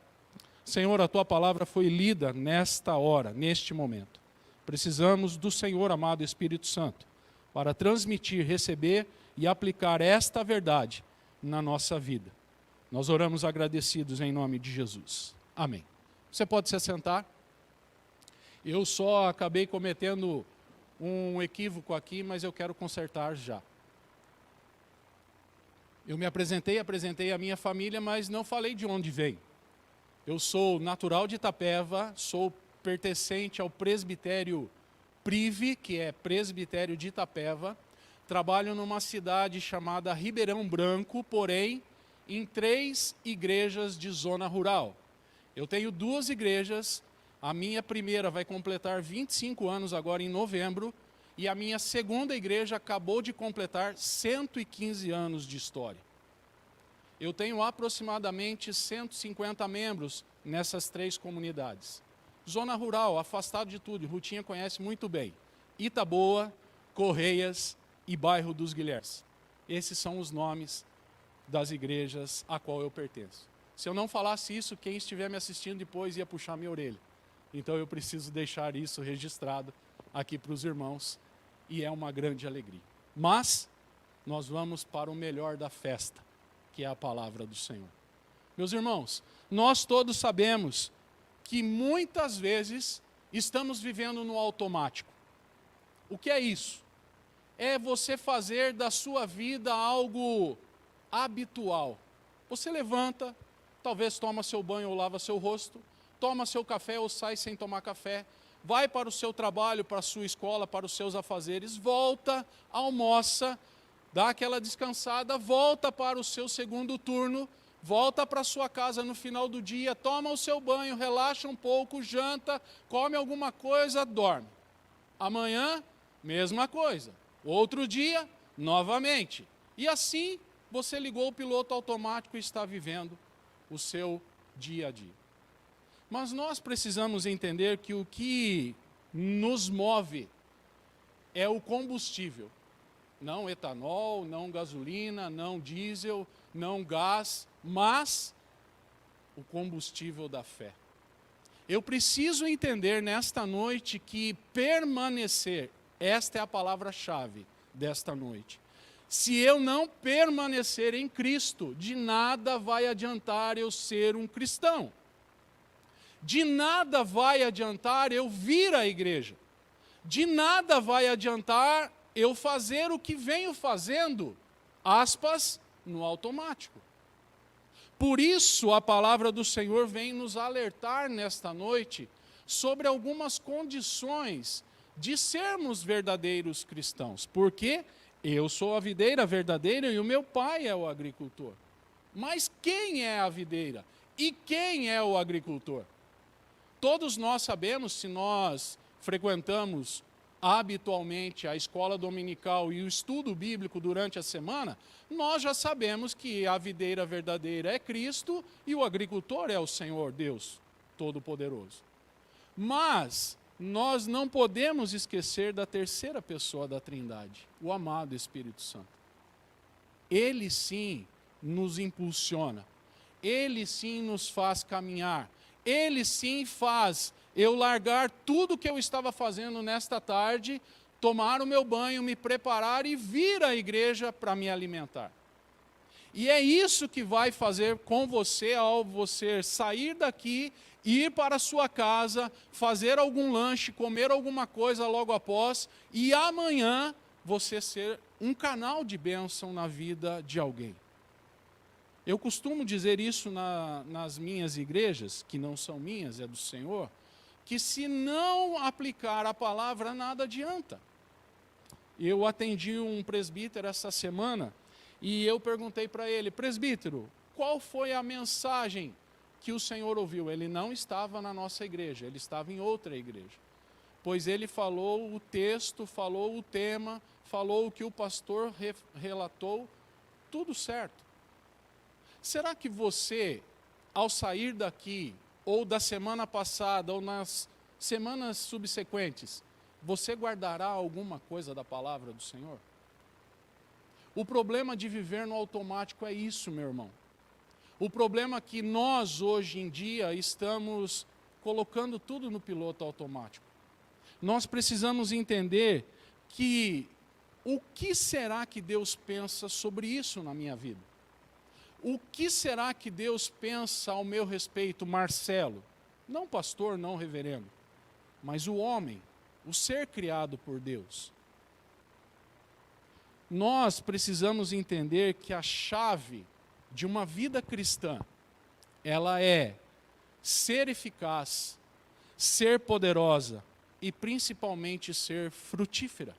Senhor, a tua palavra foi lida nesta hora, neste momento. Precisamos do Senhor, amado Espírito Santo, para transmitir, receber e aplicar esta verdade na nossa vida. Nós oramos agradecidos em nome de Jesus. Amém. Você pode se assentar? Eu só acabei cometendo um equívoco aqui, mas eu quero consertar já. Eu me apresentei a minha família, mas não falei de onde venho. Eu sou natural de Itapeva, sou pertencente ao presbitério Prive, que é presbitério de Itapeva. Trabalho numa cidade chamada Ribeirão Branco, porém, em 3 igrejas de zona rural. Eu tenho 2 igrejas, a minha primeira vai completar 25 anos agora em novembro, e a minha segunda igreja acabou de completar 115 anos de história. Eu tenho aproximadamente 150 membros nessas 3 comunidades. Zona rural, afastado de tudo, Rutinha conhece muito bem. Itaboa, Correias e Bairro dos Guilhermes. Esses são os nomes das igrejas a qual eu pertenço. Se eu não falasse isso, quem estiver me assistindo depois ia puxar minha orelha. Então eu preciso deixar isso registrado aqui para os irmãos, e é uma grande alegria. Mas nós vamos para o melhor da festa, que é a palavra do Senhor. Meus irmãos, nós todos sabemos que muitas vezes estamos vivendo no automático. O que é isso? É você fazer da sua vida algo habitual. Você levanta, talvez toma seu banho ou lava seu rosto, toma seu café ou sai sem tomar café, vai para o seu trabalho, para a sua escola, para os seus afazeres, volta, almoça, dá aquela descansada, volta para o seu segundo turno, volta para a sua casa no final do dia, toma o seu banho, relaxa um pouco, janta, come alguma coisa, dorme. Amanhã, mesma coisa. Outro dia, novamente. E assim, você ligou o piloto automático e está vivendo o seu dia a dia. Mas nós precisamos entender que o que nos move é o combustível. Não etanol, não gasolina, não diesel, não gás, mas o combustível da fé. Eu preciso entender nesta noite que permanecer, esta é a palavra-chave desta noite. Se eu não permanecer em Cristo, de nada vai adiantar eu ser um cristão. De nada vai adiantar eu vir à igreja. De nada vai adiantar eu fazer o que venho fazendo, aspas, no automático. Por isso a palavra do Senhor vem nos alertar nesta noite sobre algumas condições de sermos verdadeiros cristãos. Porque eu sou a videira verdadeira e o meu pai é o agricultor. Mas quem é a videira? E quem é o agricultor? Todos nós sabemos, se nós frequentamos habitualmente a escola dominical e o estudo bíblico durante a semana, nós já sabemos que a videira verdadeira é Cristo e o agricultor é o Senhor Deus Todo-Poderoso. Mas nós não podemos esquecer da terceira pessoa da Trindade, o amado Espírito Santo. Ele sim nos impulsiona, ele sim nos faz caminhar, ele sim faz eu largar tudo que eu estava fazendo nesta tarde, tomar o meu banho, me preparar e vir à igreja para me alimentar. E é isso que vai fazer com você ao você sair daqui, ir para a sua casa, fazer algum lanche, comer alguma coisa logo após, e amanhã você ser um canal de bênção na vida de alguém. Eu costumo dizer isso nas minhas igrejas, que não são minhas, é do Senhor, que se não aplicar a palavra, nada adianta. Eu atendi um presbítero essa semana e eu perguntei para ele: presbítero, qual foi a mensagem que o senhor ouviu? Ele não estava na nossa igreja, ele estava em outra igreja. Pois ele falou o texto, falou o tema, falou o que o pastor relatou, tudo certo. Será que você, ao sair daqui, ou da semana passada, ou nas semanas subsequentes, você guardará alguma coisa da palavra do Senhor? O problema de viver no automático é isso, meu irmão. O problema é que nós, hoje em dia, estamos colocando tudo no piloto automático. Nós precisamos entender que o que será que Deus pensa sobre isso na minha vida? O que será que Deus pensa ao meu respeito, Marcelo? Não pastor, não reverendo, mas o homem, o ser criado por Deus. Nós precisamos entender que a chave de uma vida cristã, ela é ser eficaz, ser poderosa e principalmente ser frutífera.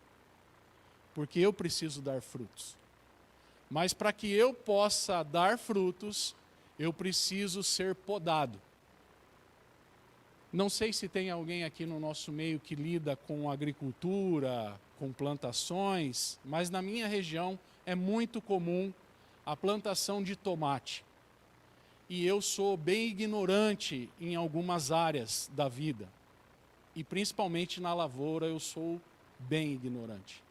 Porque eu preciso dar frutos. Mas para que eu possa dar frutos, eu preciso ser podado. Não sei se tem alguém aqui no nosso meio que lida com agricultura, com plantações, mas na minha região é muito comum a plantação de tomate. E eu sou bem ignorante em algumas áreas da vida. E principalmente na lavoura eu sou bem ignorante.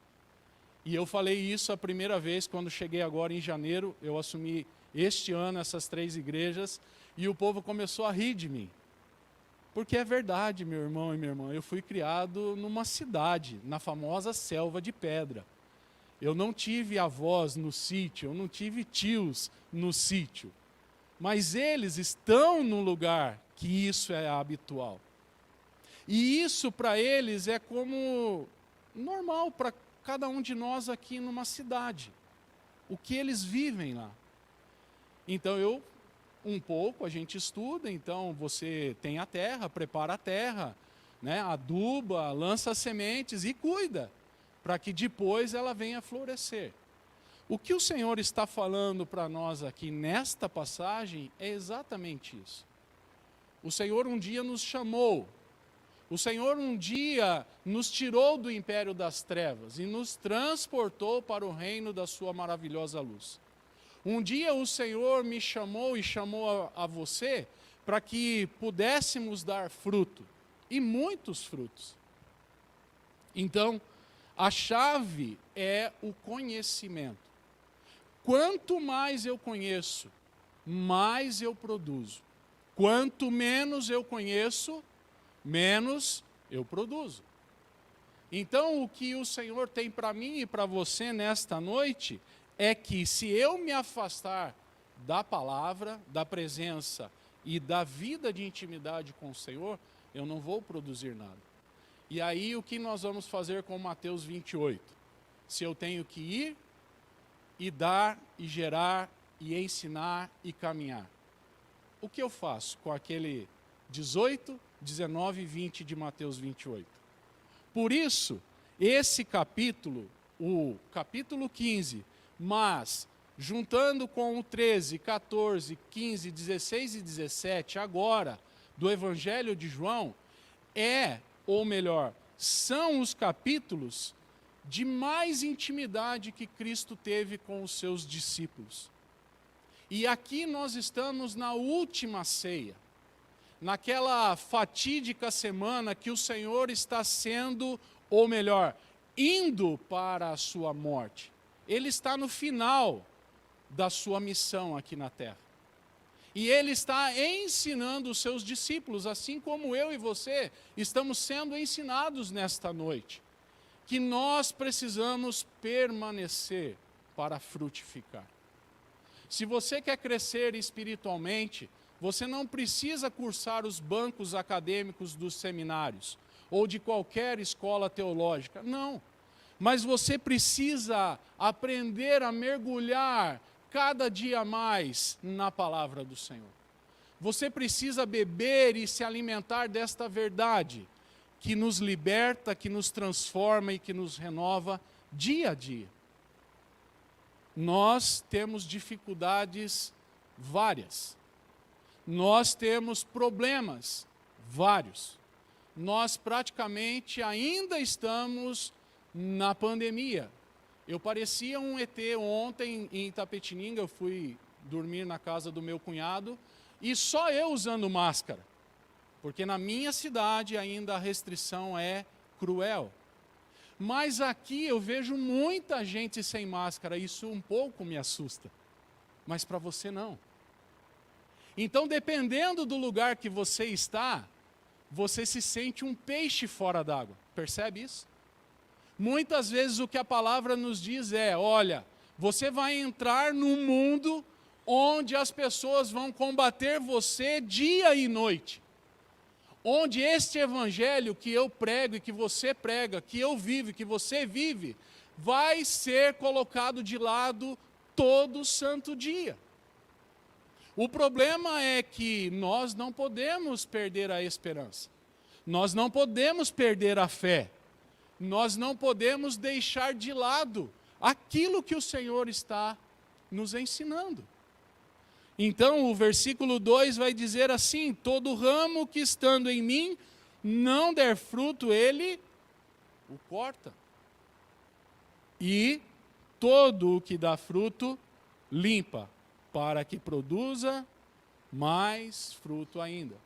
E eu falei isso a primeira vez quando cheguei agora em janeiro, eu assumi este ano essas 3 igrejas e o povo começou a rir de mim. Porque é verdade, meu irmão e minha irmã, eu fui criado numa cidade, na famosa selva de pedra. Eu não tive avós no sítio, eu não tive tios no sítio. Mas eles estão num lugar que isso é habitual. E isso para eles é como normal para cada um de nós aqui numa cidade. O que eles vivem lá. Então a gente estuda, então você tem a terra, prepara a terra, né, aduba, lança sementes e cuida, para que depois ela venha florescer. O que o Senhor está falando para nós aqui nesta passagem é exatamente isso. O Senhor um dia nos chamou, o Senhor um dia nos tirou do império das trevas e nos transportou para o reino da sua maravilhosa luz. Um dia o Senhor me chamou e chamou a você para que pudéssemos dar fruto, e muitos frutos. Então, a chave é o conhecimento. Quanto mais eu conheço, mais eu produzo. Quanto menos eu conheço, menos eu produzo. Então, o que o Senhor tem para mim e para você nesta noite é que se eu me afastar da palavra, da presença e da vida de intimidade com o Senhor, eu não vou produzir nada. E aí o que nós vamos fazer com Mateus 28? Se eu tenho que ir e dar e gerar e ensinar e caminhar, o que eu faço com aquele 18, 19 e 20 de Mateus 28? Por isso, esse capítulo, o capítulo 15, mas juntando com o 13, 14, 15, 16 e 17, agora, do Evangelho de João, ou melhor, são os capítulos de mais intimidade que Cristo teve com os seus discípulos. E aqui nós estamos na última ceia, naquela fatídica semana que o Senhor está sendo, ou melhor, indo para a sua morte. Ele está no final da sua missão aqui na terra. E ele está ensinando os seus discípulos, assim como eu e você estamos sendo ensinados nesta noite, que nós precisamos permanecer para frutificar. Se você quer crescer espiritualmente, você não precisa cursar os bancos acadêmicos dos seminários ou de qualquer escola teológica, não. Mas você precisa aprender a mergulhar cada dia mais na palavra do Senhor. Você precisa beber e se alimentar desta verdade, que nos liberta, que nos transforma e que nos renova dia a dia. Nós temos dificuldades várias. Nós temos problemas vários. Nós praticamente ainda estamos na pandemia. Eu parecia um ET ontem em Itapetininga, eu fui dormir na casa do meu cunhado e só eu usando máscara, porque na minha cidade ainda a restrição é cruel. Mas aqui eu vejo muita gente sem máscara, isso um pouco me assusta, mas para você não. Então, dependendo do lugar que você está, você se sente um peixe fora d'água. Percebe isso? Muitas vezes o que a palavra nos diz é, olha, você vai entrar num mundo onde as pessoas vão combater você dia e noite. Onde este evangelho que eu prego e que você prega, que eu vivo e que você vive, vai ser colocado de lado todo santo dia. O problema é que nós não podemos perder a esperança. Nós não podemos perder a fé. Nós não podemos deixar de lado aquilo que o Senhor está nos ensinando. Então, o versículo 2 vai dizer assim: todo ramo que estando em mim não der fruto, ele o corta. E todo o que dá fruto, limpa, para que produza mais fruto ainda.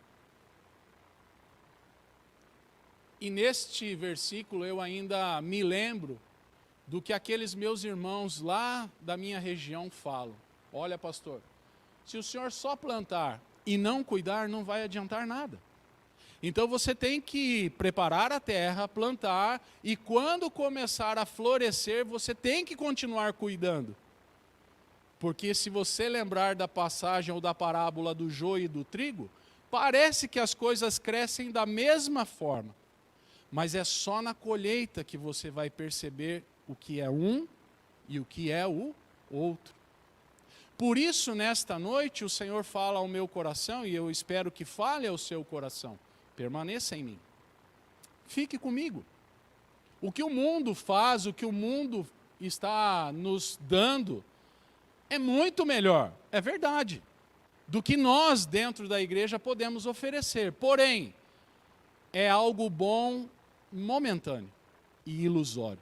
E neste versículo eu ainda me lembro do que aqueles meus irmãos lá da minha região falam. Olha, pastor, se o senhor só plantar e não cuidar, não vai adiantar nada. Então você tem que preparar a terra, plantar, e quando começar a florescer, você tem que continuar cuidando. Porque se você lembrar da passagem ou da parábola do joio e do trigo, parece que as coisas crescem da mesma forma. Mas é só na colheita que você vai perceber o que é um e o que é o outro. Por isso, nesta noite, o Senhor fala ao meu coração, e eu espero que fale ao seu coração: permaneça em mim. Fique comigo. O que o mundo faz, o que o mundo está nos dando, é muito melhor, é verdade, do que nós dentro da igreja podemos oferecer. Porém, é algo bom, momentâneo e ilusório.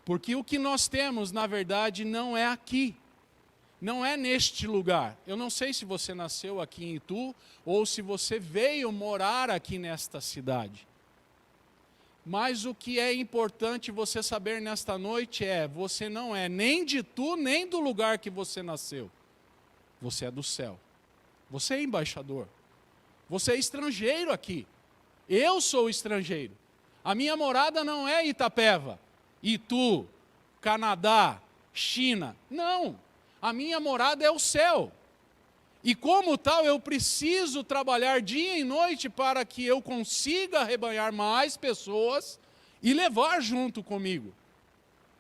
Porque o que nós temos, na verdade, não é aqui. Não é neste lugar. Eu não sei se você nasceu aqui em Itu ou se você veio morar aqui nesta cidade. Mas o que é importante você saber nesta noite é: você não é nem de Itu, nem do lugar que você nasceu. Você é do céu. Você é embaixador. Você é estrangeiro aqui. Eu sou estrangeiro. A minha morada não é Itapeva, Itu, Canadá, China. Não. A minha morada é o céu. E como tal, eu preciso trabalhar dia e noite para que eu consiga arrebanhar mais pessoas e levar junto comigo.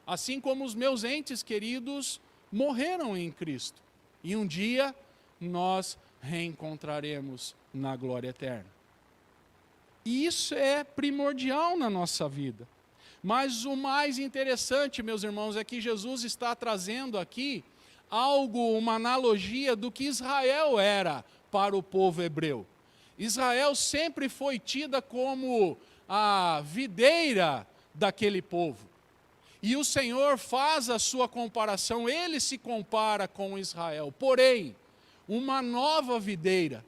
Assim como os meus entes queridos morreram em Cristo. E um dia nós reencontraremos na glória eterna. E isso é primordial na nossa vida. Mas o mais interessante, meus irmãos, é que Jesus está trazendo aqui algo, uma analogia do que Israel era para o povo hebreu. Israel sempre foi tida como a videira daquele povo. E o Senhor faz a sua comparação, ele se compara com Israel. Porém, uma nova videira,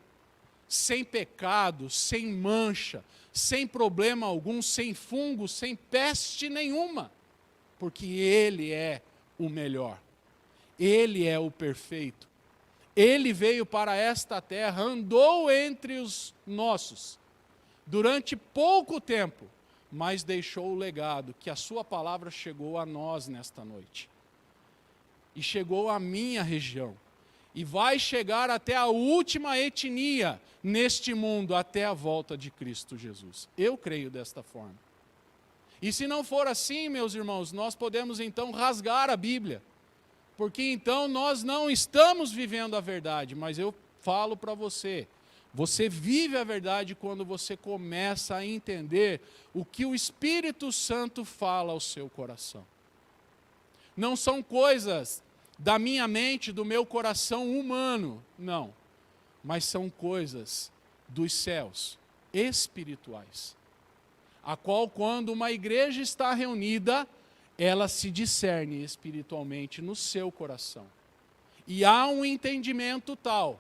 sem pecado, sem mancha, sem problema algum, sem fungo, sem peste nenhuma. Porque ele é o melhor. Ele é o perfeito. Ele veio para esta terra, andou entre os nossos, durante pouco tempo, mas deixou o legado, que a sua palavra chegou a nós nesta noite. E chegou à minha região. E vai chegar até a última etnia neste mundo, até a volta de Cristo Jesus. Eu creio desta forma. E se não for assim, meus irmãos, nós podemos então rasgar a Bíblia. Porque então nós não estamos vivendo a verdade, mas eu falo para você, você vive a verdade quando você começa a entender o que o Espírito Santo fala ao seu coração. Não são coisas da minha mente, do meu coração humano, não, mas são coisas dos céus, espirituais, a qual quando uma igreja está reunida, ela se discerne espiritualmente no seu coração. E há um entendimento tal,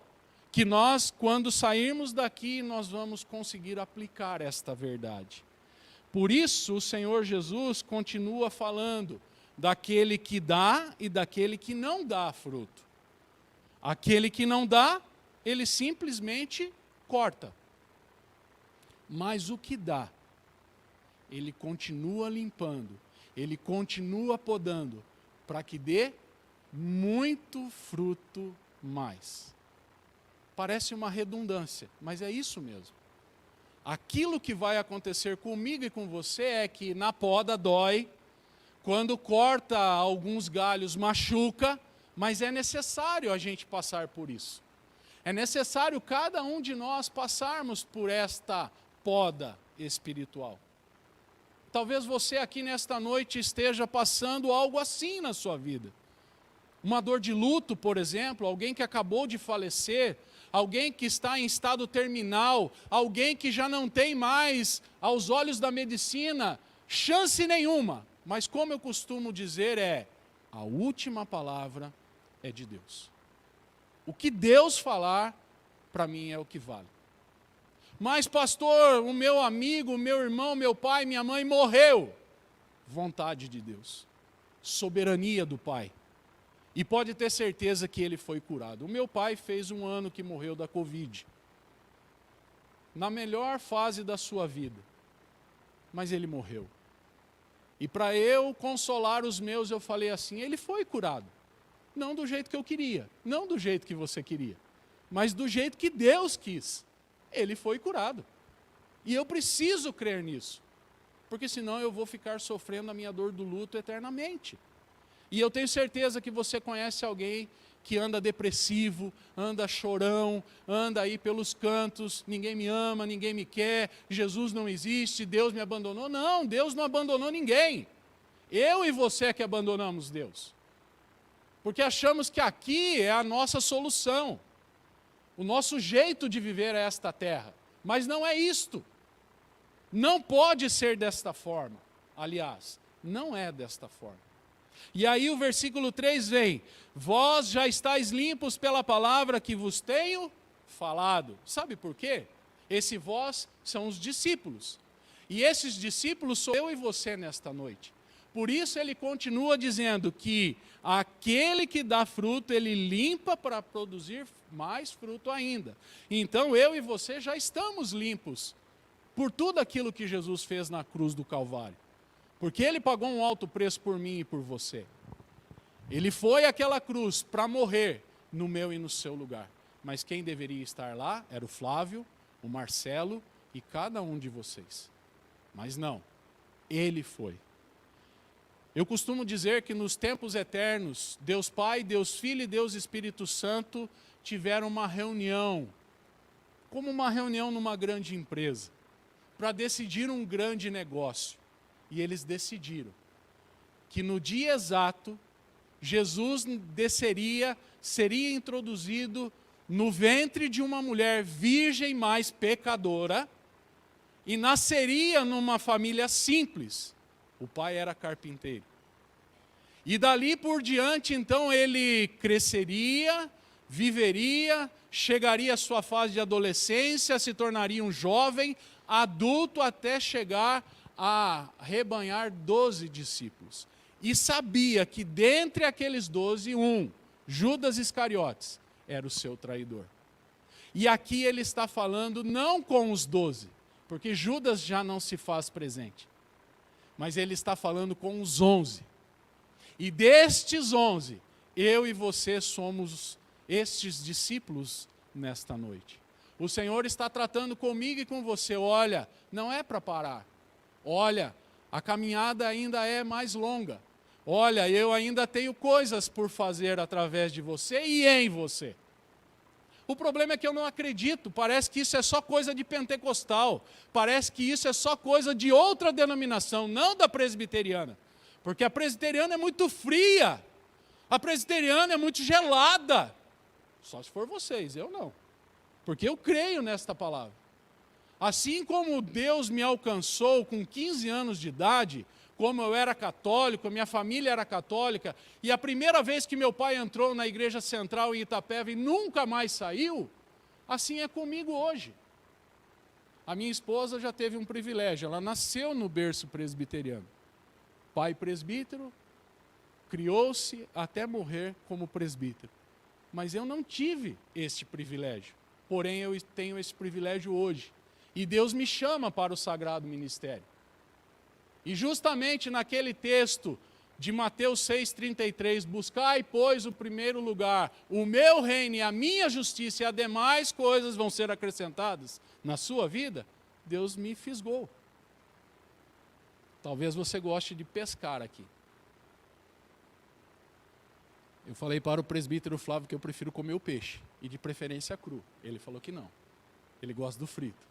que nós, quando sairmos daqui, nós vamos conseguir aplicar esta verdade. Por isso, o Senhor Jesus continua falando daquele que dá e daquele que não dá fruto. Aquele que não dá, ele simplesmente corta. Mas o que dá, ele continua limpando, ele continua podando, para que dê muito fruto mais. Parece uma redundância, mas é isso mesmo. Aquilo que vai acontecer comigo e com você é que na poda dói, quando corta alguns galhos machuca, mas é necessário a gente passar por isso. É necessário cada um de nós passarmos por esta poda espiritual. Talvez você aqui nesta noite esteja passando algo assim na sua vida. Uma dor de luto, por exemplo, alguém que acabou de falecer, alguém que está em estado terminal, alguém que já não tem mais, aos olhos da medicina, chance nenhuma. Mas como eu costumo dizer a última palavra é de Deus. O que Deus falar, para mim é o que vale. Mas pastor, o meu amigo, o meu irmão, meu pai, minha mãe morreu. Vontade de Deus. Soberania do Pai. E pode ter certeza que ele foi curado. O meu pai fez 1 ano que morreu da Covid. Na melhor fase da sua vida. Mas ele morreu. E para eu consolar os meus, eu falei assim, ele foi curado. Não do jeito que eu queria, não do jeito que você queria, mas do jeito que Deus quis. Ele foi curado. E eu preciso crer nisso, porque senão eu vou ficar sofrendo a minha dor do luto eternamente. E eu tenho certeza que você conhece alguém que anda depressivo, anda chorão, anda aí pelos cantos, ninguém me ama, ninguém me quer, Jesus não existe, Deus me abandonou. Não, Deus não abandonou ninguém. Eu e você é que abandonamos Deus. Porque achamos que aqui é a nossa solução. O nosso jeito de viver é esta terra. Mas não é isto. Não pode ser desta forma. Aliás, não é desta forma. E aí o versículo 3 vem, vós já estáis limpos pela palavra que vos tenho falado. Sabe por quê? Esse vós são os discípulos. E esses discípulos sou eu e você nesta noite. Por isso ele continua dizendo que aquele que dá fruto, ele limpa para produzir mais fruto ainda. Então eu e você já estamos limpos por tudo aquilo que Jesus fez na cruz do Calvário. Porque ele pagou um alto preço por mim e por você. Ele foi àquela cruz para morrer no meu e no seu lugar. Mas quem deveria estar lá era o Flávio, o Marcelo e cada um de vocês. Mas não, ele foi. Eu costumo dizer que nos tempos eternos, Deus Pai, Deus Filho e Deus Espírito Santo tiveram uma reunião, como uma reunião numa grande empresa, para decidir um grande negócio. E eles decidiram que no dia exato, Jesus desceria, seria introduzido no ventre de uma mulher virgem mais pecadora e nasceria numa família simples. O pai era carpinteiro. E dali por diante, então, ele cresceria, viveria, chegaria à sua fase de adolescência, se tornaria um jovem, adulto, até chegar a rebanhar 12 discípulos. E sabia que dentre aqueles 12, Judas Iscariotes, era o seu traidor. E aqui ele está falando não com os 12, porque Judas já não se faz presente. Mas ele está falando com os 11. E destes 11, eu e você somos estes discípulos nesta noite. O Senhor está tratando comigo e com você. Olha, não é para parar. Olha, a caminhada ainda é mais longa. Olha, eu ainda tenho coisas por fazer através de você e em você. O problema é que eu não acredito, parece que isso é só coisa de pentecostal, parece que isso é só coisa de outra denominação, não da presbiteriana. Porque a presbiteriana é muito fria, a presbiteriana é muito gelada. Só se for vocês, eu não. Porque eu creio nesta palavra. Assim como Deus me alcançou com 15 anos de idade, como eu era católico, minha família era católica, e a primeira vez que meu pai entrou na igreja central em Itapeva e nunca mais saiu, assim é comigo hoje. A minha esposa já teve um privilégio, ela nasceu no berço presbiteriano. Pai presbítero, criou-se até morrer como presbítero. mas eu não tive este privilégio. Porém, eu tenho esse privilégio hoje. E Deus me chama para o sagrado ministério. E justamente naquele texto de Mateus 6,33, buscai, pois, o primeiro lugar, o meu reino e a minha justiça, e as demais coisas vão ser acrescentadas na sua vida, Deus me fisgou. Talvez você goste de pescar aqui. Eu falei para o presbítero Flávio que eu prefiro comer o peixe, e de preferência cru. Ele falou que não. Ele gosta do frito.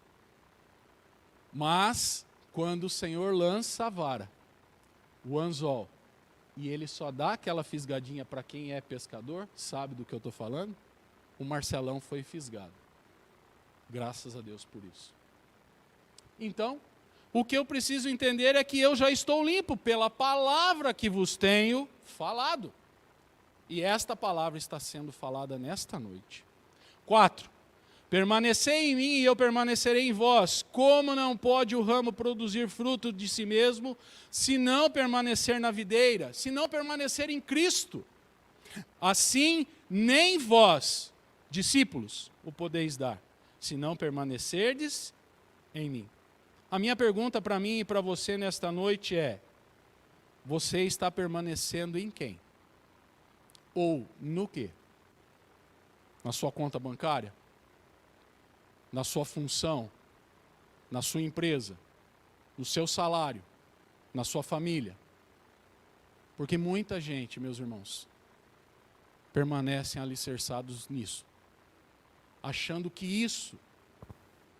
Mas, quando o Senhor lança a vara, o anzol, e ele só dá aquela fisgadinha para quem é pescador, sabe do que eu estou falando? O Marcelão foi fisgado. Graças a Deus por isso. Então, o que eu preciso entender é que eu já estou limpo pela palavra que vos tenho falado. E esta palavra está sendo falada nesta noite. 4. Permanecei em mim e eu permanecerei em vós. Como não pode o ramo produzir fruto de si mesmo, se não permanecer na videira, se não permanecer em Cristo? Assim, nem vós, discípulos, o podeis dar, se não permanecerdes em mim. A minha pergunta para mim e para você nesta noite é: você está permanecendo em quem? Ou no quê? Na sua conta bancária? Na sua função? Na sua empresa? No seu salário? Na sua família? Porque muita gente, meus irmãos, permanecem alicerçados nisso, achando que isso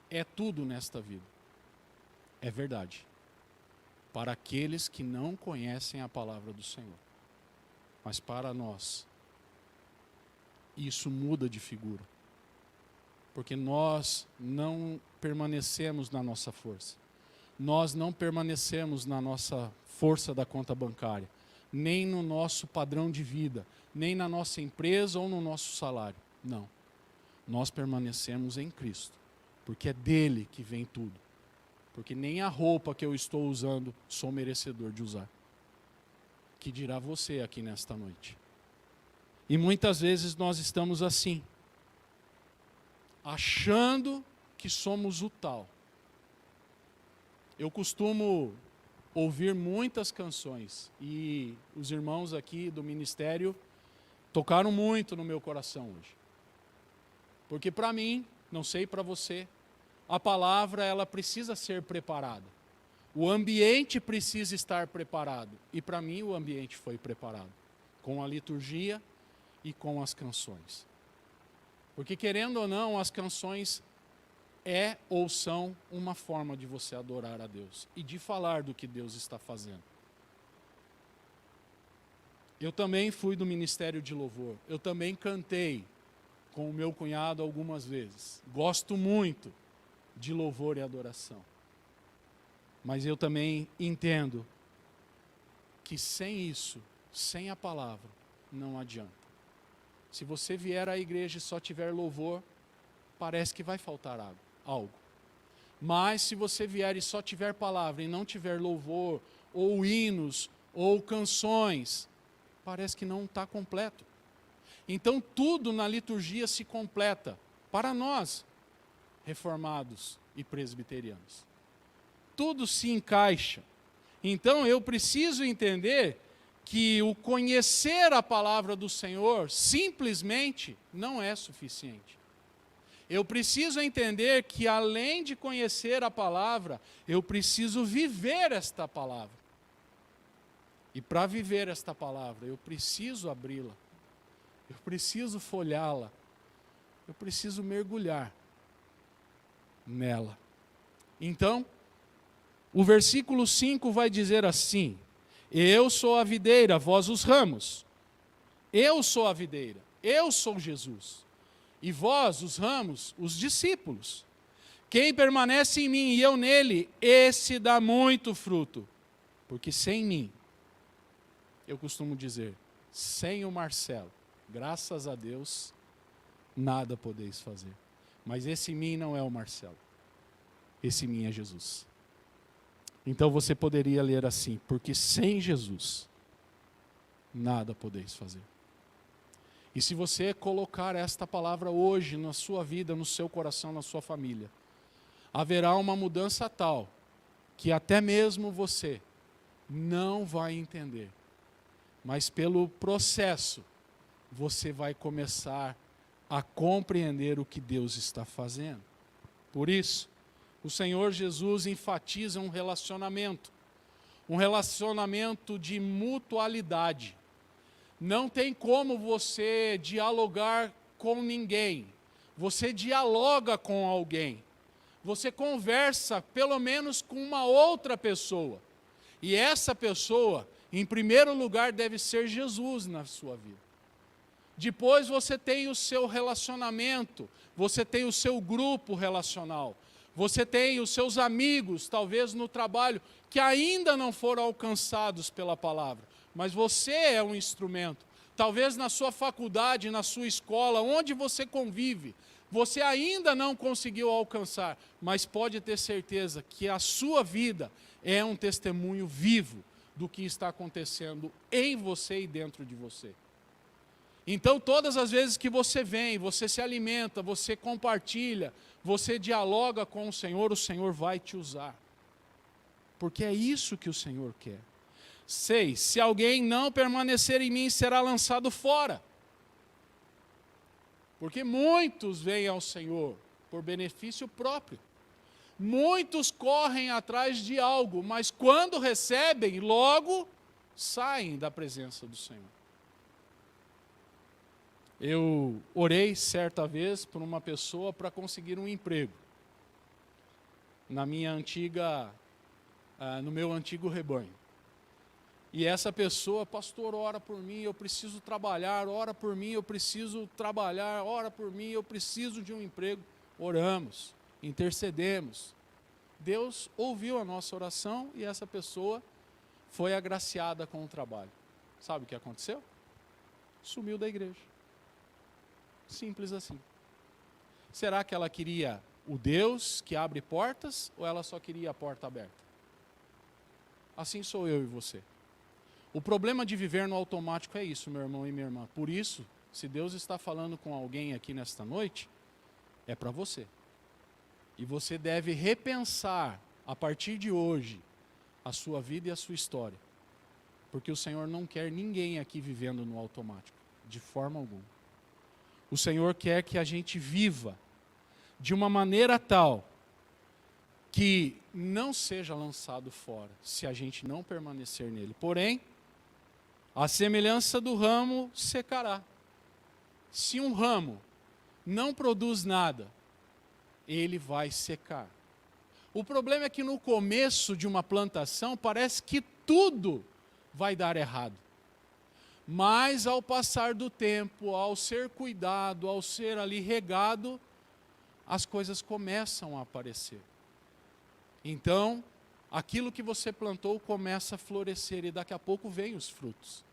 é tudo nesta vida. É verdade, para aqueles que não conhecem a palavra do Senhor. Mas para nós, isso muda de figura. Porque nós não permanecemos na nossa força. Nós não permanecemos na nossa força da conta bancária, nem no nosso padrão de vida, nem na nossa empresa ou no nosso salário. Não. Nós permanecemos em Cristo, porque é dele que vem tudo. Porque nem a roupa que eu estou usando sou merecedor de usar. Que dirá você aqui nesta noite? E muitas vezes nós estamos assim, achando que somos o tal. Eu costumo ouvir muitas canções e os irmãos aqui do ministério tocaram muito no meu coração hoje. Porque para mim, não sei para você, a palavra ela precisa ser preparada. O ambiente precisa estar preparado. E para mim o ambiente foi preparado. Com a liturgia e com as canções. Porque querendo ou não, as canções é ou são uma forma de você adorar a Deus. E de falar do que Deus está fazendo. Eu também fui do ministério de louvor. Eu também cantei com o meu cunhado algumas vezes. Gosto muito de louvor e adoração. Mas eu também entendo que sem isso, sem a palavra, não adianta. Se você vier à igreja e só tiver louvor, parece que vai faltar algo. Mas se você vier e só tiver palavra e não tiver louvor, ou hinos, ou canções, parece que não está completo. Então tudo na liturgia se completa para nós, reformados e presbiterianos. Tudo se encaixa. Então eu preciso entender que o conhecer a palavra do Senhor simplesmente não é suficiente. Eu preciso entender que além de conhecer a palavra, eu preciso viver esta palavra. E para viver esta palavra, eu preciso abri-la. Eu preciso folhá-la. Eu preciso mergulhar nela. Então, o versículo 5 vai dizer assim: eu sou a videira, vós os ramos. Eu sou a videira, eu sou Jesus. E vós, os ramos, os discípulos. Quem permanece em mim e eu nele, esse dá muito fruto. Porque sem mim, eu costumo dizer, sem o Marcelo, graças a Deus, nada podeis fazer. Mas esse mim não é o Marcelo. Esse mim é Jesus. Então você poderia ler assim: porque sem Jesus, nada podeis fazer. E se você colocar esta palavra hoje na sua vida, no seu coração, na sua família, haverá uma mudança tal que até mesmo você não vai entender. Mas pelo processo, você vai começar a compreender o que Deus está fazendo. Por isso, o Senhor Jesus enfatiza um relacionamento de mutualidade. Não tem como você dialogar com ninguém. Você dialoga com alguém. Você conversa pelo menos com uma outra pessoa. E essa pessoa, em primeiro lugar, deve ser Jesus na sua vida. Depois você tem o seu relacionamento, você tem o seu grupo relacional, você tem os seus amigos, talvez no trabalho, que ainda não foram alcançados pela palavra, mas você é um instrumento. Talvez na sua faculdade, na sua escola, onde você convive, você ainda não conseguiu alcançar, mas pode ter certeza que a sua vida é um testemunho vivo do que está acontecendo em você e dentro de você. Então, todas as vezes que você vem, você se alimenta, você compartilha, você dialoga com o Senhor vai te usar. Porque é isso que o Senhor quer. 6. Se alguém não permanecer em mim, será lançado fora. Porque muitos vêm ao Senhor por benefício próprio. Muitos correm atrás de algo, mas quando recebem, logo saem da presença do Senhor. Eu orei certa vez por uma pessoa para conseguir um emprego no meu antigo rebanho. E essa pessoa, pastor, ora por mim, eu preciso trabalhar, ora por mim, eu preciso trabalhar, ora por mim, eu preciso de um emprego. Oramos, intercedemos. Deus ouviu a nossa oração e essa pessoa foi agraciada com o trabalho. Sabe o que aconteceu? Sumiu da igreja. Simples assim. Será que ela queria o Deus que abre portas ou ela só queria a porta aberta? Assim sou eu e você. O problema de viver no automático é isso, meu irmão e minha irmã. Por isso, se Deus está falando com alguém aqui nesta noite, é para você. E você deve repensar, a partir de hoje, a sua vida e a sua história. Porque o Senhor não quer ninguém aqui vivendo no automático, de forma alguma. O Senhor quer que a gente viva de uma maneira tal que não seja lançado fora, se a gente não permanecer nele. Porém, a semelhança do ramo secará. Se um ramo não produz nada, ele vai secar. O problema é que no começo de uma plantação parece que tudo vai dar errado. Mas ao passar do tempo, ao ser cuidado, ao ser ali regado, as coisas começam a aparecer. Então, aquilo que você plantou começa a florescer e daqui a pouco vêm os frutos.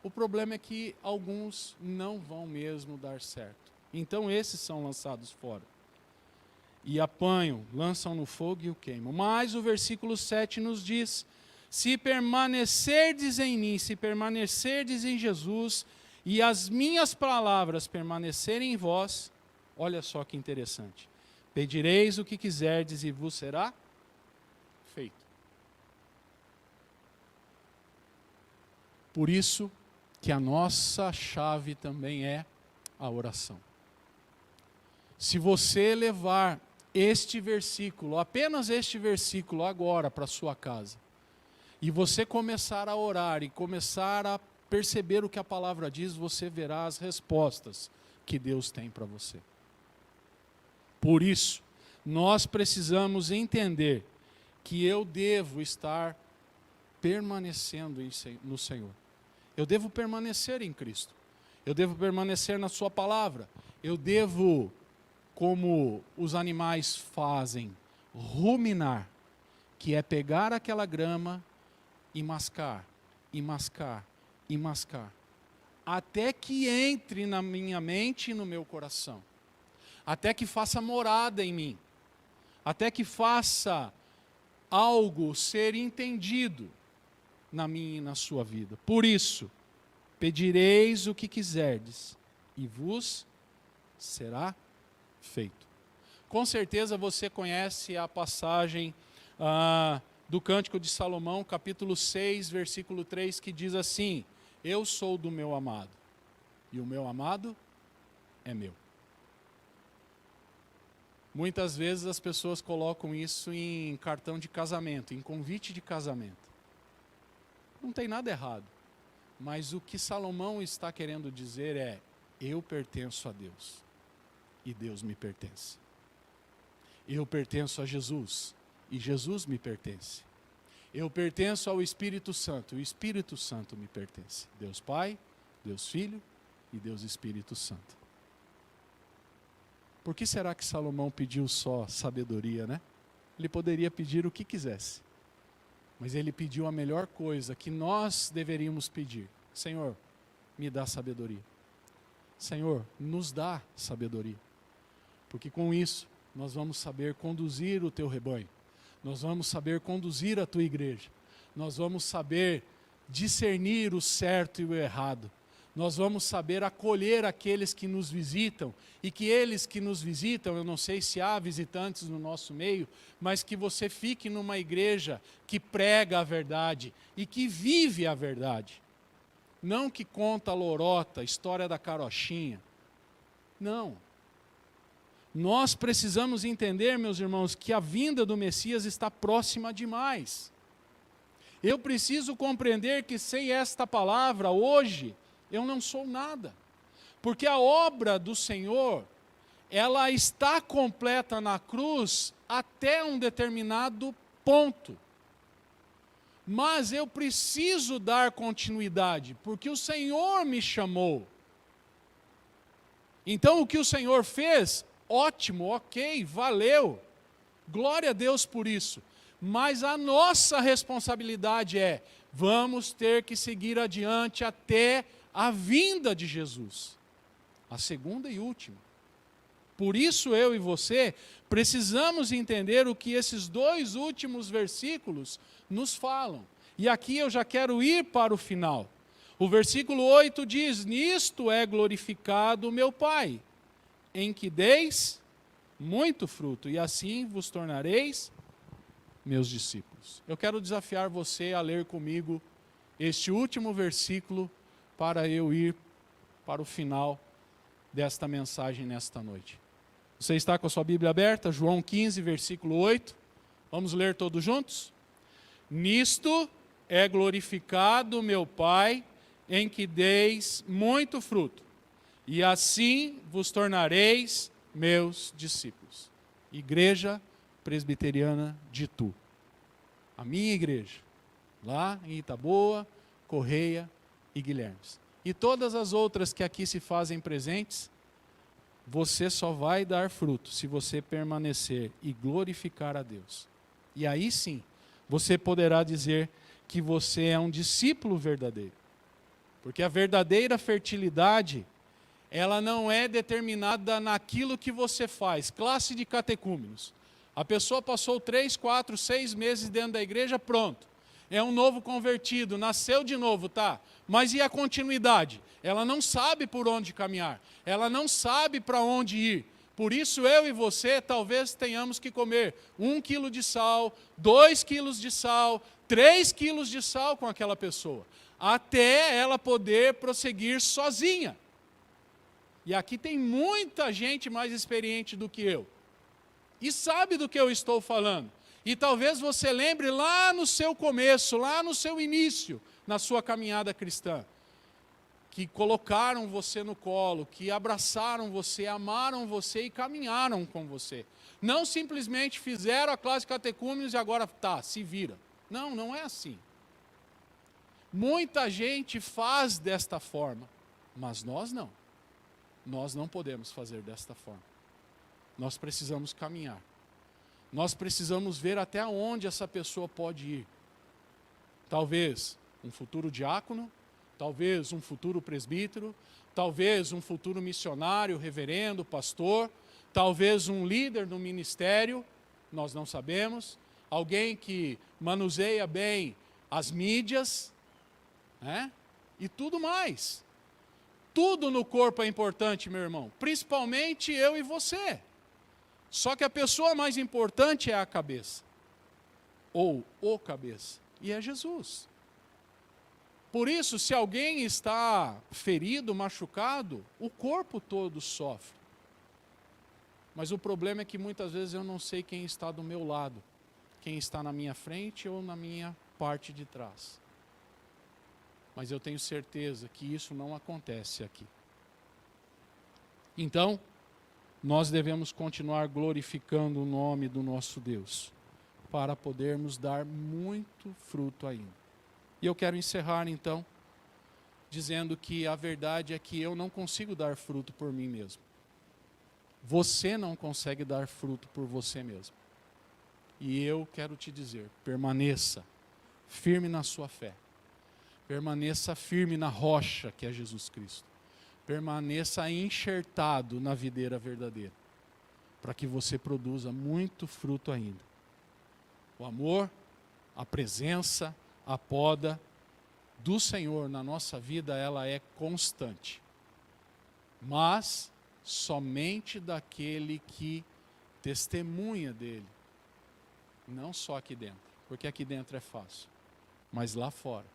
O problema é que alguns não vão mesmo dar certo. Então esses são lançados fora. E apanham, lançam no fogo e o queimam. Mas o versículo 7 nos diz: se permanecerdes em mim, se permanecerdes em Jesus, e as minhas palavras permanecerem em vós, olha só que interessante. Pedireis o que quiserdes e vos será feito. Por isso que a nossa chave também é a oração. Se você levar este versículo, apenas este versículo agora para a sua casa, e você começar a orar e começar a perceber o que a palavra diz, você verá as respostas que Deus tem para você. Por isso, nós precisamos entender que eu devo estar permanecendo no Senhor. Eu devo permanecer em Cristo. Eu devo permanecer na sua palavra. Eu devo, como os animais fazem, ruminar, que é pegar aquela grama e mascar, e mascar, e mascar, até que entre na minha mente e no meu coração, até que faça morada em mim, até que faça algo ser entendido na minha e na sua vida. Por isso, pedireis o que quiserdes, e vos será feito. Com certeza você conhece a passagem do Cântico de Salomão, capítulo 6, versículo 3, que diz assim: eu sou do meu amado, e o meu amado é meu. Muitas vezes as pessoas colocam isso em cartão de casamento, em convite de casamento. Não tem nada errado, mas o que Salomão está querendo dizer é: eu pertenço a Deus, e Deus me pertence. Eu pertenço a Jesus, e Jesus me pertence. Eu pertenço ao Espírito Santo, e o Espírito Santo me pertence. Deus Pai, Deus Filho e Deus Espírito Santo. Por que será que Salomão pediu só sabedoria, né? Ele poderia pedir o que quisesse, mas ele pediu a melhor coisa que nós deveríamos pedir: Senhor, me dá sabedoria. Senhor, nos dá sabedoria, porque com isso nós vamos saber conduzir o teu rebanho, nós vamos saber conduzir a tua igreja, nós vamos saber discernir o certo e o errado, nós vamos saber acolher aqueles que nos visitam, e que eles que nos visitam, eu não sei se há visitantes no nosso meio, mas que você fique numa igreja que prega a verdade e que vive a verdade. Não que conta a lorota, história da carochinha. Não. Nós precisamos entender, meus irmãos, que a vinda do Messias está próxima demais. Eu preciso compreender que sem esta palavra, hoje, eu não sou nada. Porque a obra do Senhor, ela está completa na cruz até um determinado ponto. Mas eu preciso dar continuidade, porque o Senhor me chamou. Então o que o Senhor fez, ótimo, ok, valeu. Glória a Deus por isso. Mas a nossa responsabilidade é: vamos ter que seguir adiante até a vinda de Jesus, a segunda e última. Por isso eu e você precisamos entender o que esses dois últimos versículos nos falam. E aqui eu já quero ir para o final. O versículo 8 diz: nisto é glorificado o meu Pai, em que deis muito fruto, e assim vos tornareis meus discípulos. Eu quero desafiar você a ler comigo este último versículo para eu ir para o final desta mensagem nesta noite. Você está com a sua Bíblia aberta? João 15, versículo 8. Vamos ler todos juntos? Nisto é glorificado meu Pai, em que deis muito fruto, e assim vos tornareis meus discípulos. Igreja Presbiteriana de Itu. A minha igreja, lá em Itaboa, Correia e Guilhermes. E todas as outras que aqui se fazem presentes, você só vai dar fruto se você permanecer e glorificar a Deus. E aí sim, você poderá dizer que você é um discípulo verdadeiro. Porque a verdadeira fertilidade, ela não é determinada naquilo que você faz. Classe de catecúmenos. A pessoa passou 3, 4, 6 meses dentro da igreja, pronto. É um novo convertido, nasceu de novo, tá? Mas e a continuidade? Ela não sabe por onde caminhar. Ela não sabe para onde ir. Por isso eu e você talvez tenhamos que comer 1 quilo de sal, 2 quilos de sal, 3 quilos de sal com aquela pessoa, até ela poder prosseguir sozinha. E aqui tem muita gente mais experiente do que eu. E sabe do que eu estou falando. E talvez você lembre lá no seu começo, lá no seu início, na sua caminhada cristã, que colocaram você no colo, que abraçaram você, amaram você e caminharam com você. Não simplesmente fizeram a classe de catecúmenos e agora tá, se vira. Não, não é assim. Muita gente faz desta forma, mas nós não. Nós não podemos fazer desta forma. Nós precisamos caminhar. Nós precisamos ver até onde essa pessoa pode ir. Talvez um futuro diácono, talvez um futuro presbítero, talvez um futuro missionário, reverendo, pastor, talvez um líder no ministério, nós não sabemos, alguém que manuseia bem as mídias, né? e tudo mais. Tudo no corpo é importante, meu irmão, principalmente eu e você. Só que a pessoa mais importante é a cabeça, ou o cabeça, e é Jesus. Por isso, se alguém está ferido, machucado, o corpo todo sofre. Mas o problema é que muitas vezes eu não sei quem está do meu lado, quem está na minha frente ou na minha parte de trás. Mas eu tenho certeza que isso não acontece aqui. Então, nós devemos continuar glorificando o nome do nosso Deus, para podermos dar muito fruto ainda. E eu quero encerrar então, dizendo que a verdade é que eu não consigo dar fruto por mim mesmo. Você não consegue dar fruto por você mesmo. E eu quero te dizer, permaneça firme na sua fé. Permaneça firme na rocha que é Jesus Cristo. Permaneça enxertado na videira verdadeira, para que você produza muito fruto ainda. O amor, a presença, a poda do Senhor na nossa vida, ela é constante. Mas somente daquele que testemunha dele. Não só aqui dentro, porque aqui dentro é fácil, mas lá fora,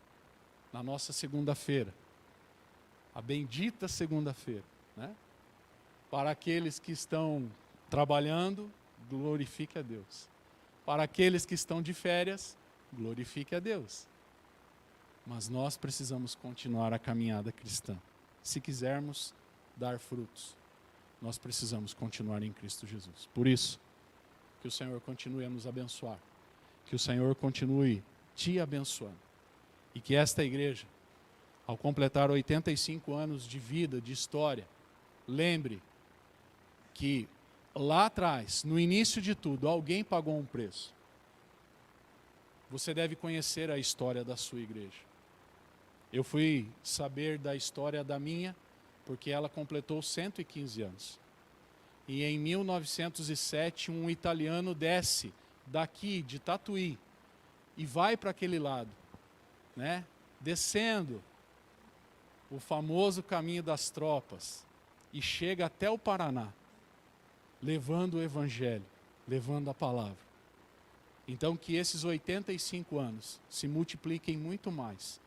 na nossa segunda-feira, a bendita segunda-feira, né? Para aqueles que estão trabalhando, glorifique a Deus. Para aqueles que estão de férias, glorifique a Deus. Mas nós precisamos continuar a caminhada cristã. Se quisermos dar frutos, nós precisamos continuar em Cristo Jesus. Por isso, que o Senhor continue a nos abençoar. Que o Senhor continue te abençoando. E que esta igreja, ao completar 85 anos de vida, de história, lembre que lá atrás, no início de tudo, alguém pagou um preço. Você deve conhecer a história da sua igreja. Eu fui saber da história da minha, porque ela completou 115 anos. E em 1907, um italiano desce daqui, de Tatuí, e vai para aquele lado, né? Descendo o famoso caminho das tropas, e chega até o Paraná, levando o Evangelho, levando a palavra. Então que esses 85 anos se multipliquem muito mais,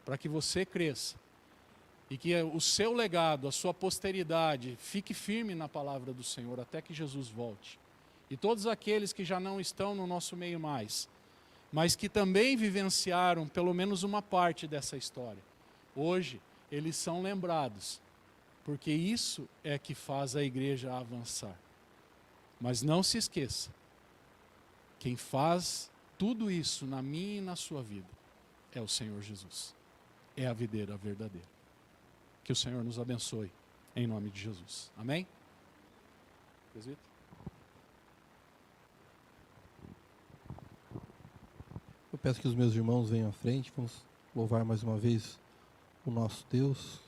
para que você cresça, e que o seu legado, a sua posteridade, fique firme na palavra do Senhor, até que Jesus volte. E todos aqueles que já não estão no nosso meio mais, mas que também vivenciaram pelo menos uma parte dessa história, hoje eles são lembrados, porque isso é que faz a igreja avançar. Mas não se esqueça, quem faz tudo isso na minha e na sua vida é o Senhor Jesus. É a videira verdadeira. Que o Senhor nos abençoe, em nome de Jesus. Amém? Presbítero? Eu peço que os meus irmãos venham à frente, vamos louvar mais uma vez o nosso Deus.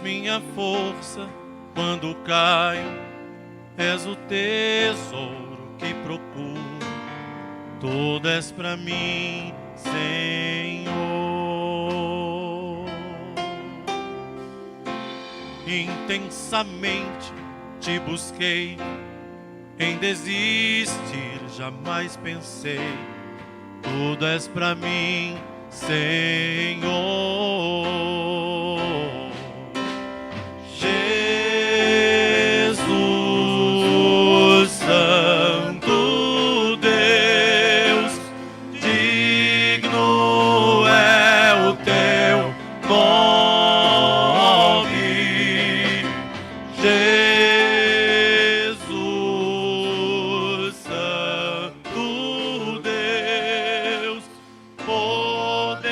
minha força quando caio, és o tesouro que procuro. Tudo és pra mim, Senhor. Intensamente te busquei, em desistir jamais pensei. Tudo és pra mim, Senhor. Jesus, Santo Deus, digno é o teu nome. Jesus, Santo Deus, poderoso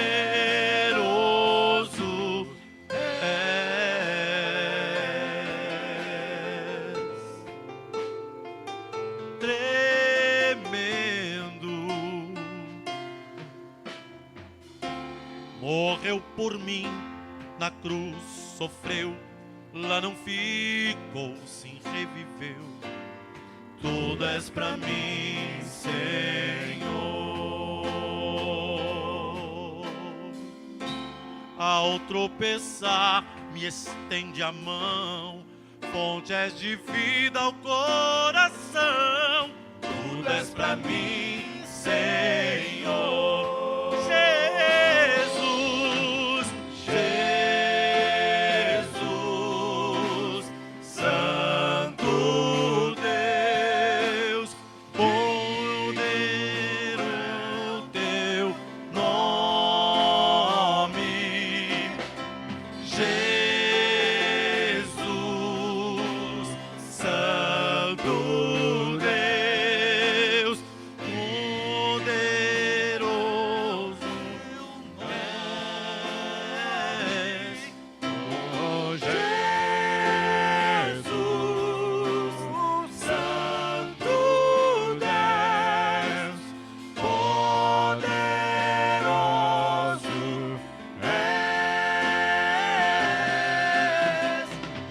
és, tremendo. Morreu por mim na cruz, sofreu, lá não ficou, sim reviveu. Tudo és pra mim, Senhor. Ao tropeçar, me estende a mão, fonte és de vida ao coração. Tudo és pra mim, Senhor. Jesus, Jesus, Santo Deus, poderoso teu nome. Jesus, Santo Deus, poderoso és. Oh, Jesus, Santo Deus, poderoso és.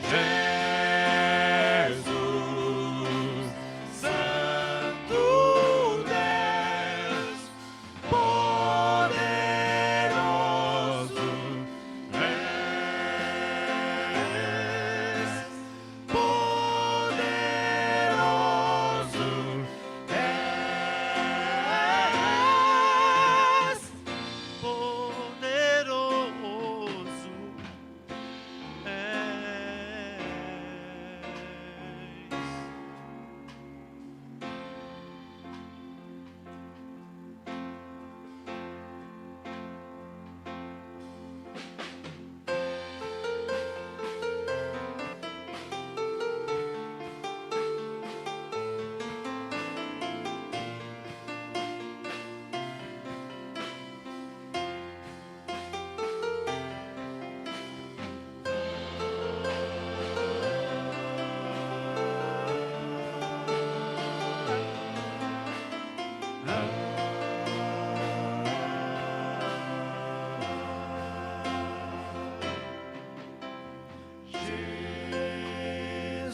Jesus, Santo Deus, poderoso és. Poderoso és. Poderoso és.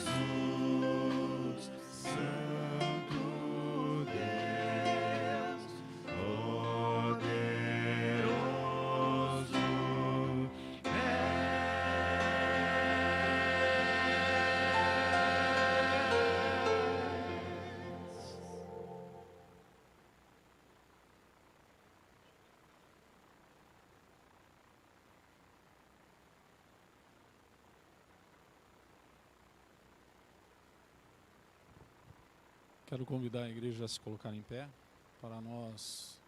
Jesus, Santo Deus, poderoso és. Quero convidar a igreja a se colocar em pé para nós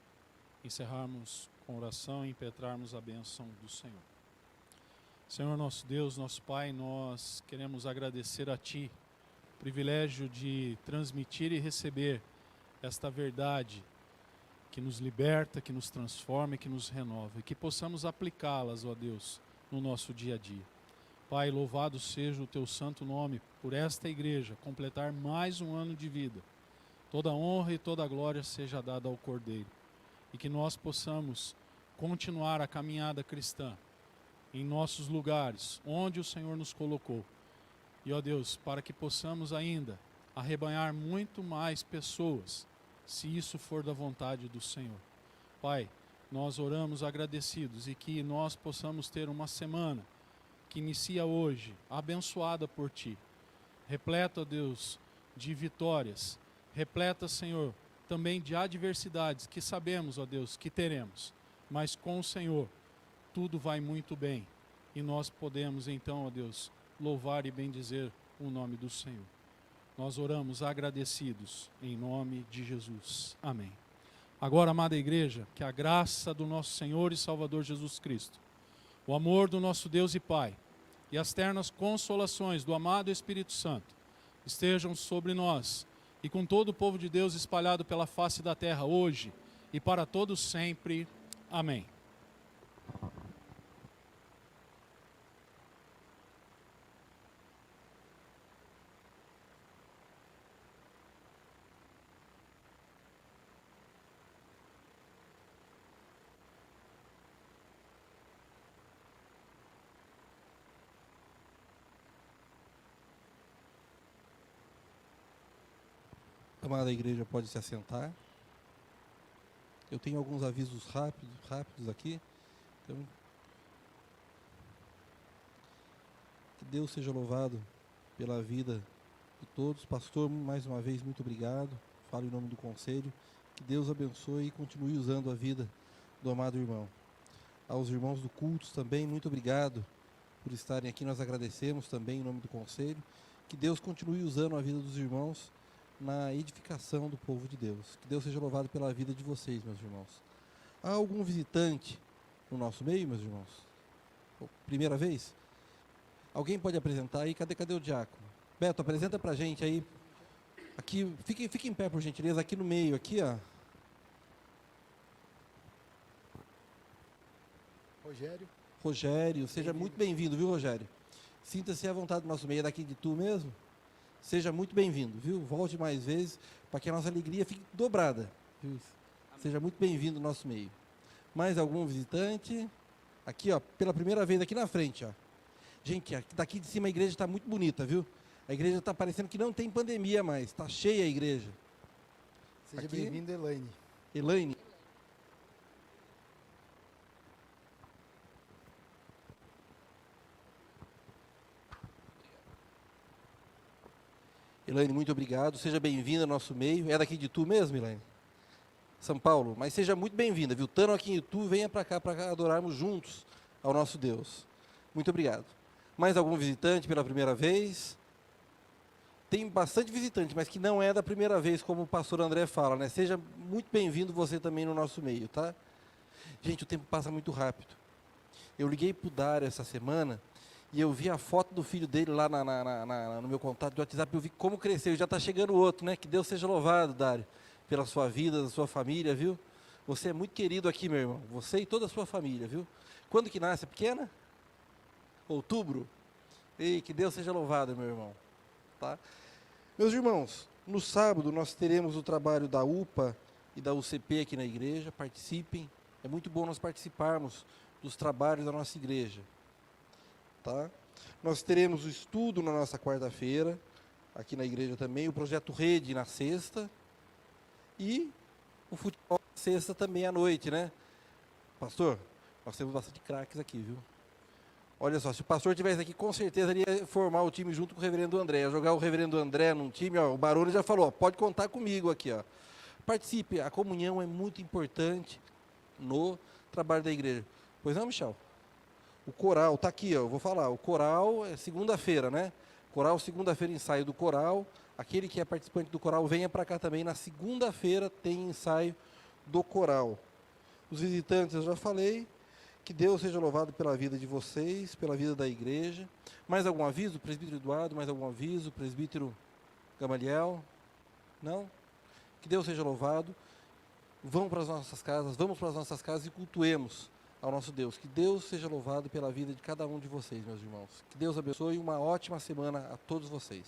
encerrarmos com oração e impetrarmos a bênção do Senhor. Senhor nosso Deus, nosso Pai, nós queremos agradecer a Ti o privilégio de transmitir e receber esta verdade que nos liberta, que nos transforma e que nos renova, e que possamos aplicá-las, ó Deus, no nosso dia a dia. Pai, louvado seja o Teu santo nome por esta igreja completar mais um ano de vida. Toda honra e toda glória seja dada ao Cordeiro, e que nós possamos continuar a caminhada cristã em nossos lugares, onde o Senhor nos colocou. E, ó Deus, para que possamos ainda arrebanhar muito mais pessoas, se isso for da vontade do Senhor. Pai, nós oramos agradecidos e que nós possamos ter uma semana que inicia hoje, abençoada por Ti, repleta, ó Deus, de vitórias, repleta, Senhor, também de adversidades que sabemos, ó Deus, que teremos, mas com o Senhor tudo vai muito bem e nós podemos então, ó Deus, louvar e bendizer o nome do Senhor. Nós oramos agradecidos em nome de Jesus. Amém. Agora, amada igreja, que a graça do nosso Senhor e Salvador Jesus Cristo, o amor do nosso Deus e Pai e as ternas consolações do amado Espírito Santo estejam sobre nós e com todo o povo de Deus espalhado pela face da terra hoje e para todos sempre. Amém. A amada igreja pode se assentar. Eu tenho alguns avisos rápidos aqui. Então, que Deus seja louvado pela vida de todos. Pastor, mais uma vez, muito obrigado. Falo em nome do conselho. Que Deus abençoe e continue usando a vida do amado irmão. Aos irmãos do culto também, muito obrigado por estarem aqui. Nós agradecemos também em nome do conselho. Que Deus continue usando a vida dos irmãos na edificação do povo de Deus. Que Deus seja louvado pela vida de vocês, meus irmãos. Há algum visitante no nosso meio, meus irmãos? Primeira vez? Alguém pode apresentar aí? Cadê o diácono? Beto, apresenta pra gente aí. Aqui, fique em pé, por gentileza, aqui no meio, aqui, ó. Rogério, seja muito bem-vindo, viu, Rogério? Sinta-se à vontade do nosso meio. É daqui de Tu mesmo? Seja muito bem-vindo, viu? Volte mais vezes para que a nossa alegria fique dobrada. Viu? Seja muito bem-vindo no nosso meio. Mais algum visitante? Aqui, ó, pela primeira vez aqui na frente, ó. Gente, daqui de cima a igreja está muito bonita, viu? A igreja está parecendo que não tem pandemia mais. Está cheia a igreja. Seja bem-vindo, Elaine. Elaine. Elaine, muito obrigado. Seja bem-vinda ao nosso meio. É daqui de Tu mesmo, Elaine? São Paulo. Mas seja muito bem-vinda, viu? Estando aqui em Tu, venha para cá para adorarmos juntos ao nosso Deus. Muito obrigado. Mais algum visitante pela primeira vez? Tem bastante visitante, mas que não é da primeira vez, como o pastor André fala, né? Seja muito bem-vindo você também no nosso meio, tá? Gente, o tempo passa muito rápido. Eu liguei para o Dário essa semana e eu vi a foto do filho dele lá no meu contato do WhatsApp. Eu vi como cresceu. Já está chegando o outro, né? Que Deus seja louvado, Dário, pela sua vida, da sua família, viu? Você é muito querido aqui, meu irmão. Você e toda a sua família, viu? Quando que nasce? É pequena? Outubro? Ei, que Deus seja louvado, meu irmão. Tá? Meus irmãos, no sábado nós teremos o trabalho da UPA e da UCP aqui na igreja. Participem. É muito bom nós participarmos dos trabalhos da nossa igreja. Tá? Nós teremos o estudo na nossa quarta-feira, aqui na igreja também, o projeto Rede na sexta e o futebol na sexta também à noite, né? Pastor, nós temos bastante craques aqui, viu? Olha só, se o pastor estivesse aqui, com certeza ele ia formar o time junto com o reverendo André, ia jogar o reverendo André num time, ó, o Barone já falou, ó, pode contar comigo aqui, ó. Participe, a comunhão é muito importante no trabalho da igreja. Pois não, Michel? O coral, tá aqui, ó, eu vou falar, o coral é segunda-feira, né? Coral, segunda-feira, ensaio do coral. Aquele que é participante do coral, venha para cá também. Na segunda-feira tem ensaio do coral. Os visitantes, eu já falei. Que Deus seja louvado pela vida de vocês, pela vida da igreja. Mais algum aviso? Presbítero Eduardo, mais algum aviso? Presbítero Gamaliel? Não? Que Deus seja louvado. Vamos para as nossas casas e cultuemos ao nosso Deus. Que Deus seja louvado pela vida de cada um de vocês, meus irmãos. Que Deus abençoe e uma ótima semana a todos vocês.